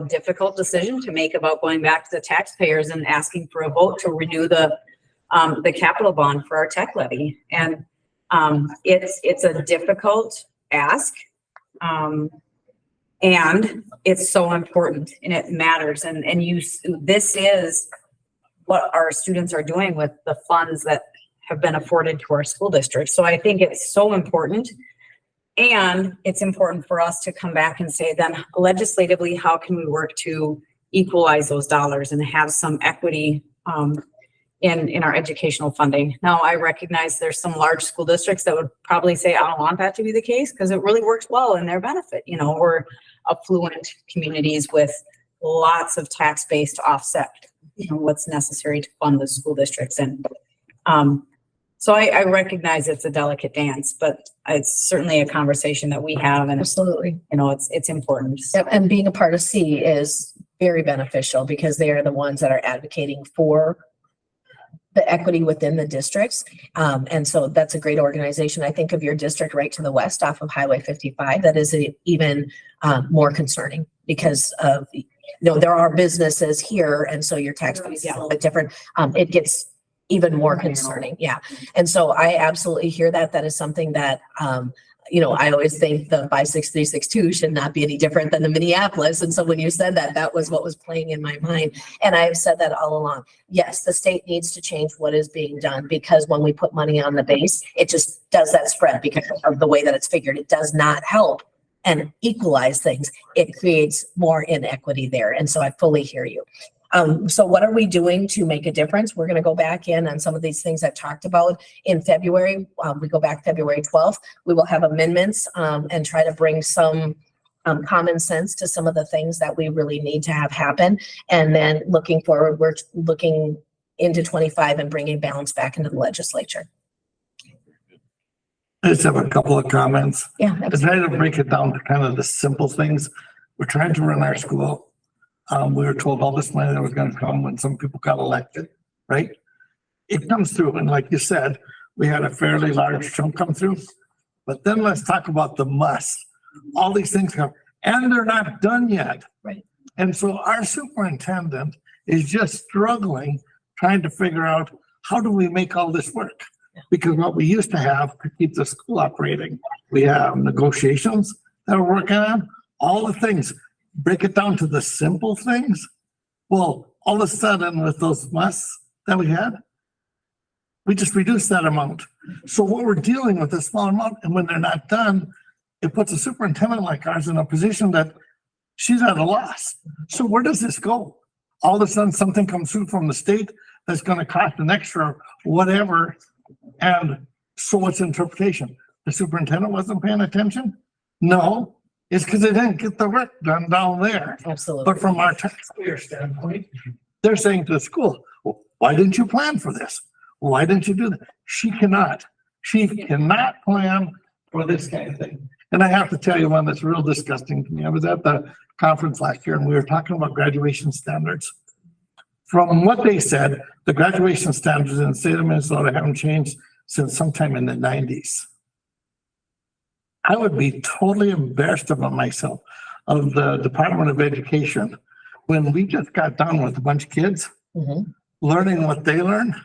[SPEAKER 2] difficult decision to make about going back to the taxpayers and asking for a vote to renew the capital bond for our tech levy. And it's a difficult ask. And it's so important and it matters. And this is what our students are doing with the funds that have been afforded to our school district. So I think it's so important. And it's important for us to come back and say, then legislatively, how can we work to equalize those dollars and have some equity in our educational funding? Now, I recognize there's some large school districts that would probably say, I don't want that to be the case because it really works well in their benefit. You know, we're affluent communities with lots of tax base to offset, you know, what's necessary to fund the school districts. And so I recognize it's a delicate dance, but it's certainly a conversation that we have. And
[SPEAKER 19] Absolutely.
[SPEAKER 2] You know, it's important.
[SPEAKER 19] Yep, and being a part of C is very beneficial because they are the ones that are advocating for the equity within the districts. And so that's a great organization. I think of your district right to the west off of Highway 55. That is even more concerning because of, you know, there are businesses here. And so your tax base is a little bit different. It gets even more concerning. Yeah. And so I absolutely hear that. That is something that, you know, I always think the 56362 should not be any different than the Minneapolis. And so when you said that, that was what was playing in my mind. And I've said that all along. Yes, the state needs to change what is being done because when we put money on the base, it just does that spread because of the way that it's figured. It does not help and equalize things. It creates more inequity there. And so I fully hear you. So what are we doing to make a difference? We're going to go back in on some of these things I've talked about in February. We go back February 12th. We will have amendments and try to bring some common sense to some of the things that we really need to have happen. And then looking forward, we're looking into 25 and bringing balance back into the legislature.
[SPEAKER 20] I just have a couple of comments.
[SPEAKER 19] Yeah.
[SPEAKER 20] I try to break it down to kind of the simple things. We're trying to run our school. We were told all this money that was going to come when some people got elected, right? It comes through. And like you said, we had a fairly large chunk come through. But then let's talk about the must. All these things come and they're not done yet.
[SPEAKER 19] Right.
[SPEAKER 20] And so our superintendent is just struggling, trying to figure out how do we make all this work? Because what we used to have to keep the school operating, we have negotiations that we're working on, all the things. Break it down to the simple things. Well, all of a sudden with those musts that we had, we just reduced that amount. So what we're dealing with a small amount, and when they're not done, it puts a superintendent like ours in a position that she's at a loss. So where does this go? All of a sudden something comes through from the state that's going to cost an extra whatever. And so what's interpretation? The superintendent wasn't paying attention? No. It's because they didn't get the work done down there.
[SPEAKER 19] Absolutely.
[SPEAKER 20] But from our taxpayer standpoint, they're saying to the school, well, why didn't you plan for this? Why didn't you do that? She cannot plan for this kind of thing. And I have to tell you one that's real disgusting to me. I was at the conference last year and we were talking about graduation standards. From what they said, the graduation standards in the state of Minnesota haven't changed since sometime in the nineties. I would be totally embarrassed about myself, of the Department of Education, when we just got done with a bunch of kids learning what they learn,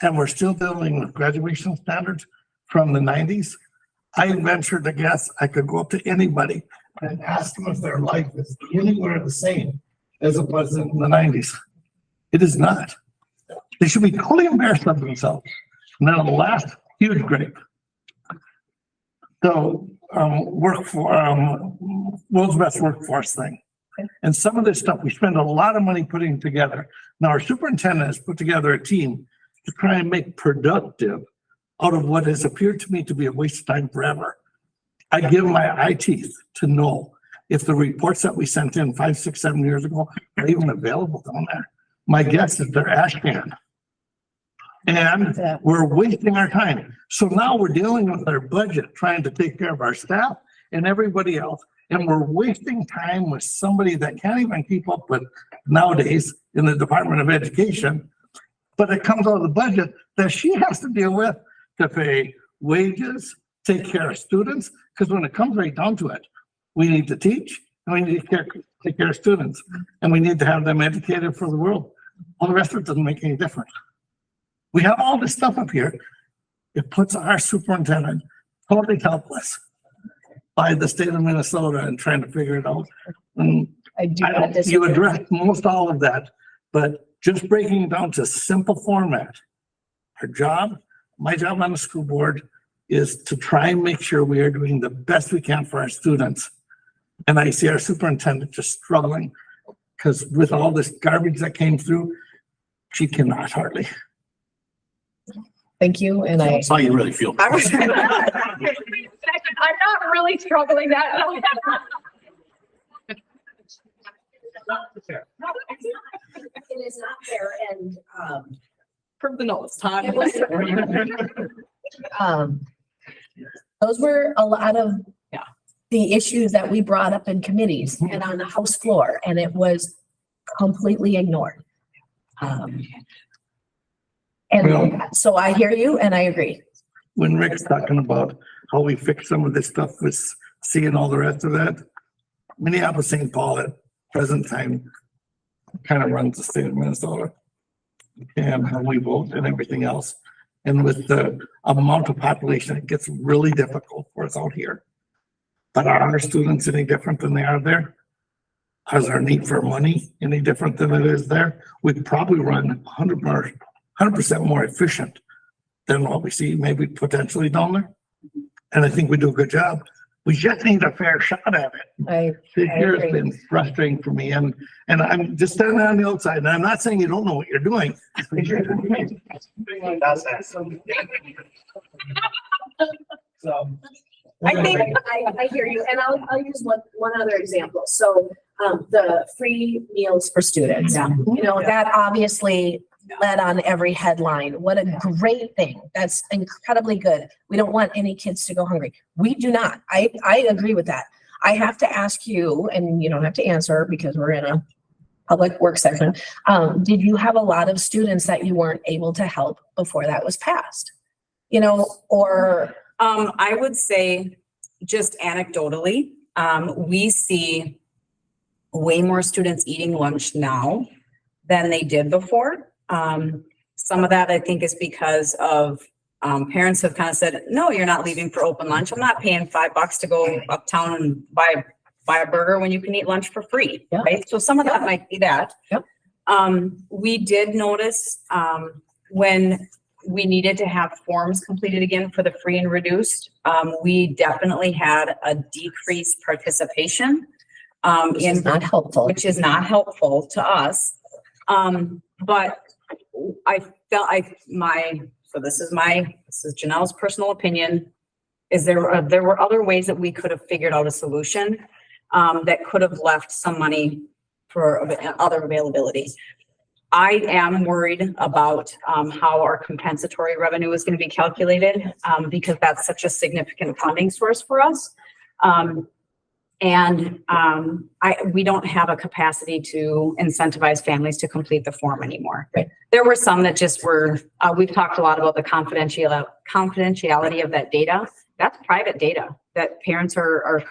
[SPEAKER 20] and we're still dealing with graduation standards from the nineties. I venture to guess I could go up to anybody and ask them if their life is anywhere the same as it was in the nineties. It is not. They should be totally embarrassed of themselves. And then the last huge grape. So, world's best workforce thing. And some of this stuff, we spend a lot of money putting together. Now, our superintendent has put together a team to try and make productive out of what has appeared to me to be a waste of time forever. I give my eye teeth to know if the reports that we sent in 5, 6, 7 years ago are even available down there. My guess is they're ash can. And we're wasting our time. So now we're dealing with our budget, trying to take care of our staff and everybody else. And we're wasting time with somebody that can't even keep up with nowadays in the Department of Education. But it comes out of the budget that she has to deal with to pay wages, take care of students. Because when it comes right down to it, we need to teach and we need to take care of students. And we need to have them educated for the world. All the rest of it doesn't make any difference. We have all this stuff up here. It puts our superintendent totally helpless by the state of Minnesota and trying to figure it out. And you addressed most all of that, but just breaking it down to simple format. Our job, my job on the school board, is to try and make sure we are doing the best we can for our students. And I see our superintendent just struggling because with all this garbage that came through, she cannot hardly.
[SPEAKER 19] Thank you, and I.
[SPEAKER 1] That's how you really feel.
[SPEAKER 3] I'm not really struggling that.
[SPEAKER 19] It is not fair, and
[SPEAKER 2] Prove the notes, Todd.
[SPEAKER 19] Those were a lot of the issues that we brought up in committees and on the House floor, and it was completely ignored. And so I hear you and I agree.
[SPEAKER 20] When Rick's talking about how we fix some of this stuff with C and all the rest of that, Minneapolis, St. Paul at present time kind of runs the state of Minnesota and how we vote and everything else. And with the amount of population, it gets really difficult for us out here. But are our students any different than they are there? Is our need for money any different than it is there? We'd probably run 100% more efficient than what we see maybe potentially down there. And I think we do a good job. We just need a fair shot at it. This year has been frustrating for me, and I'm just standing on the outside, and I'm not saying you don't know what you're doing.
[SPEAKER 19] So I think I hear you, and I'll use one other example. So the free meals for students, you know, that obviously led on every headline. What a great thing. That's incredibly good. We don't want any kids to go hungry. We do not. I agree with that. I have to ask you, and you don't have to answer because we're in a public work session. Did you have a lot of students that you weren't able to help before that was passed? You know, or
[SPEAKER 2] I would say just anecdotally, we see way more students eating lunch now than they did before. Some of that I think is because of parents have kind of said, no, you're not leaving for open lunch. I'm not paying $5 to go uptown and buy a burger when you can eat lunch for free, right? So some of that might be that. We did notice when we needed to have forms completed again for the free and reduced, we definitely had a decreased participation.
[SPEAKER 19] Which is not helpful.
[SPEAKER 2] Which is not helpful to us. But I felt so this is Janelle's personal opinion, is there were other ways that we could have figured out a solution that could have left some money for other availability. I am worried about how our compensatory revenue is going to be calculated because that's such a significant funding source for us. And we don't have a capacity to incentivize families to complete the form anymore.
[SPEAKER 19] Right.
[SPEAKER 2] There were some that just were, we've talked a lot about the confidentiality of that data. That's private data that parents are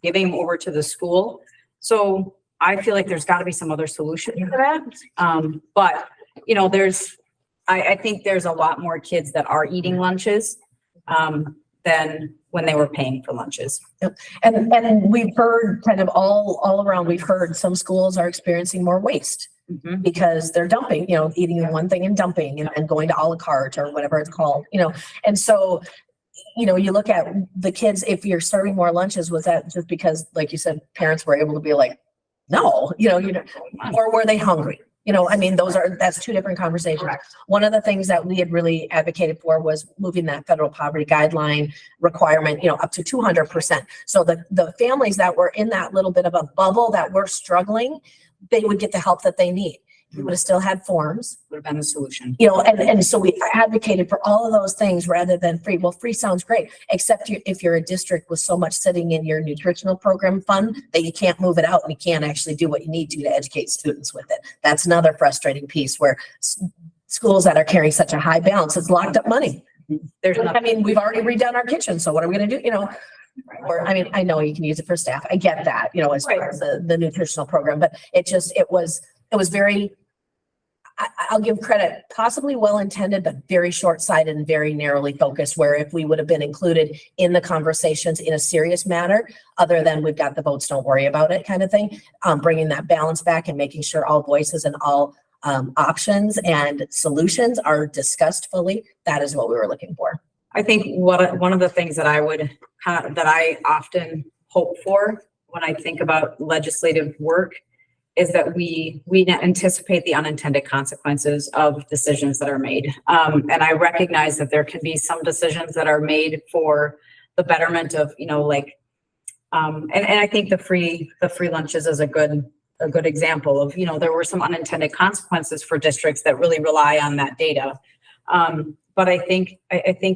[SPEAKER 2] giving over to the school. So I feel like there's got to be some other solution for that. But, you know, I think there's a lot more kids that are eating lunches than when they were paying for lunches.
[SPEAKER 19] Yep. And we've heard kind of all around, we've heard some schools are experiencing more waste because they're dumping, you know, eating one thing and dumping and going to a la carte or whatever it's called, you know. And so, you know, you look at the kids, if you're serving more lunches, was that just because, like you said, parents were able to be like, no, you know, or were they hungry? You know, I mean, that's two different conversations. One of the things that we had really advocated for was moving that federal poverty guideline requirement, you know, up to 200%. So the families that were in that little bit of a bubble that were struggling, they would get the help that they need. You would have still had forms.
[SPEAKER 2] Would have been the solution.
[SPEAKER 19] You know, and so we advocated for all of those things rather than free. Well, free sounds great, except if you're a district with so much sitting in your nutritional program fund that you can't move it out and you can't actually do what you need to educate students with it. That's another frustrating piece where schools that are carrying such a high balance, it's locked up money. I mean, we've already redone our kitchen, so what are we going to do? You know, or, I mean, I know you can use it for staff. I get that, you know, as far as the nutritional program, but it was very, I'll give credit, possibly well-intended, but very short-sighted and very narrowly focused, where if we would have been included in the conversations in a serious manner, other than we've got the votes, don't worry about it kind of thing, bringing that balance back and making sure all voices and all options and solutions are discussed fully. That is what we were looking for.
[SPEAKER 2] I think one of the things that I often hope for when I think about legislative work is that we anticipate the unintended consequences of decisions that are made. And I recognize that there can be some decisions that are made for the betterment of, you know, like, and I think the free lunches is a good example of, you know, there were some unintended consequences for districts that really rely on that data. But I think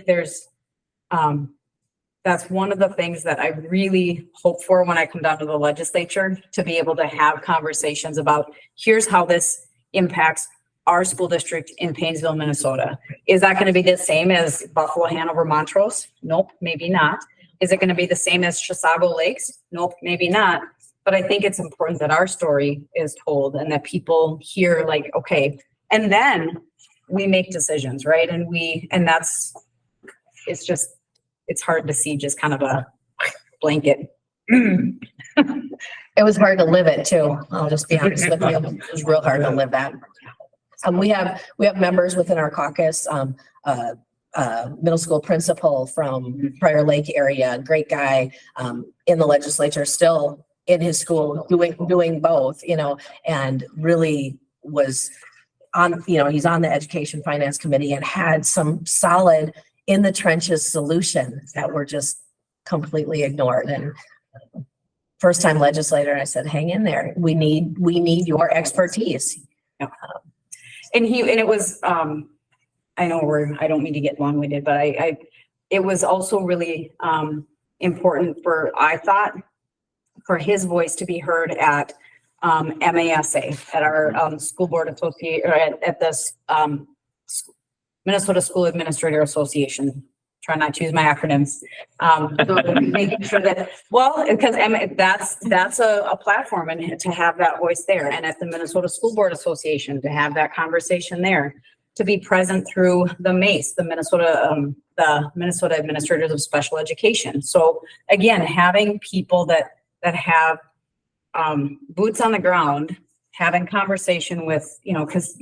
[SPEAKER 2] there's, that's one of the things that I really hope for when I come down to the legislature, to be able to have conversations about, here's how this impacts our school district in Paynesville, Minnesota. Is that going to be the same as Buffalo, Hanover, Montrose? Nope, maybe not. Is it going to be the same as Chisago Lakes? Nope, maybe not. But I think it's important that our story is told and that people hear, like, okay, and then we make decisions, right? It's hard to see just kind of a blanket.
[SPEAKER 19] It was hard to live it too. I'll just be honest with you. It was real hard to live that. We have members within our caucus, middle school principal from Prior Lake area, great guy, in the legislature, still in his school doing both, you know, and really was on, you know, he's on the education finance committee and had some solid in the trenches solutions that were just completely ignored. And first time legislator, I said, hang in there. We need your expertise.
[SPEAKER 2] Yeah. And it was, I don't mean to get long winded, but it was also really important I thought, for his voice to be heard at MASA, at our school board association, or at this Minnesota School Administrator Association. Try not to use my acronyms. So making sure that, well, because that's a platform, and to have that voice there, and at the Minnesota School Board Association to have that conversation there, to be present through the MACE, the Minnesota Administrators of Special Education. So again, having people that have boots on the ground, having conversation with, you know, because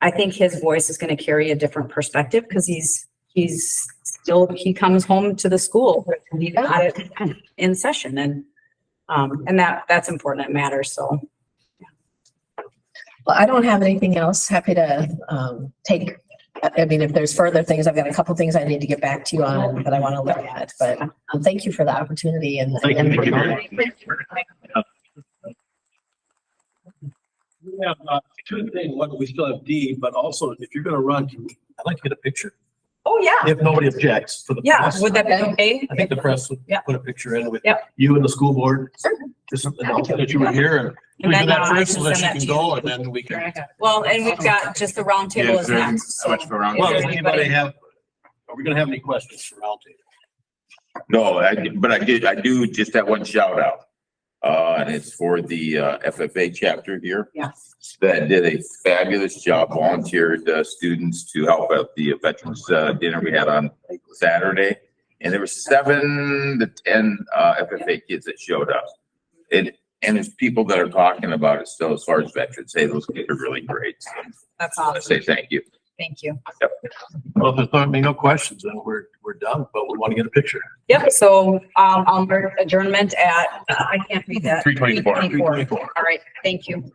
[SPEAKER 2] I think his voice is going to carry a different perspective, because he comes home to the school and he got it in session, and that's important. It matters. So.
[SPEAKER 19] Well, I don't have anything else. Happy to take, I mean, if there's further things, I've got a couple things I need to get back to you on that I want to look at, but thank you for the opportunity. And
[SPEAKER 1] we have two things. One, we still have D, but also if you're going to run, I'd like to get a picture.
[SPEAKER 2] Oh yeah.
[SPEAKER 1] If nobody objects for the
[SPEAKER 2] Yeah,
[SPEAKER 1] press.
[SPEAKER 2] would that be okay?
[SPEAKER 1] I think the press would
[SPEAKER 2] Yeah.
[SPEAKER 1] put a picture in with
[SPEAKER 2] Yep.
[SPEAKER 1] you and the school board. Just announce that you were here and we
[SPEAKER 2] And
[SPEAKER 1] do
[SPEAKER 2] then,
[SPEAKER 1] that
[SPEAKER 2] I
[SPEAKER 1] first
[SPEAKER 2] can
[SPEAKER 1] so that
[SPEAKER 2] send
[SPEAKER 1] she
[SPEAKER 2] that
[SPEAKER 1] can
[SPEAKER 2] to
[SPEAKER 1] go
[SPEAKER 2] you.
[SPEAKER 1] and then we can.
[SPEAKER 2] Well, and we've got just the round table
[SPEAKER 4] Yeah,
[SPEAKER 2] is
[SPEAKER 4] is there
[SPEAKER 2] next.
[SPEAKER 4] so much for round
[SPEAKER 2] if
[SPEAKER 1] Well,
[SPEAKER 2] there's
[SPEAKER 1] does anybody have, are we gonna have any questions for roundtable?
[SPEAKER 5] No, but I do just that one shout out. And it's for the FFA chapter here.
[SPEAKER 2] Yeah.
[SPEAKER 5] That did a fabulous job, volunteered students to help out the veterans dinner we had on Saturday. And there were 7 to 10 FFA kids that showed up. And there's people that are talking about it still as far as veterans say those kids are really great. So
[SPEAKER 2] That's
[SPEAKER 5] I
[SPEAKER 2] awesome.
[SPEAKER 5] say thank you.
[SPEAKER 2] Thank you.
[SPEAKER 1] Well, if there's not no questions, then we're done, but we want to get a picture.
[SPEAKER 2] Yep, so, I'll mark adjournment at, I can't read that.
[SPEAKER 5] 3:24.
[SPEAKER 2] 3:24. All right, thank you.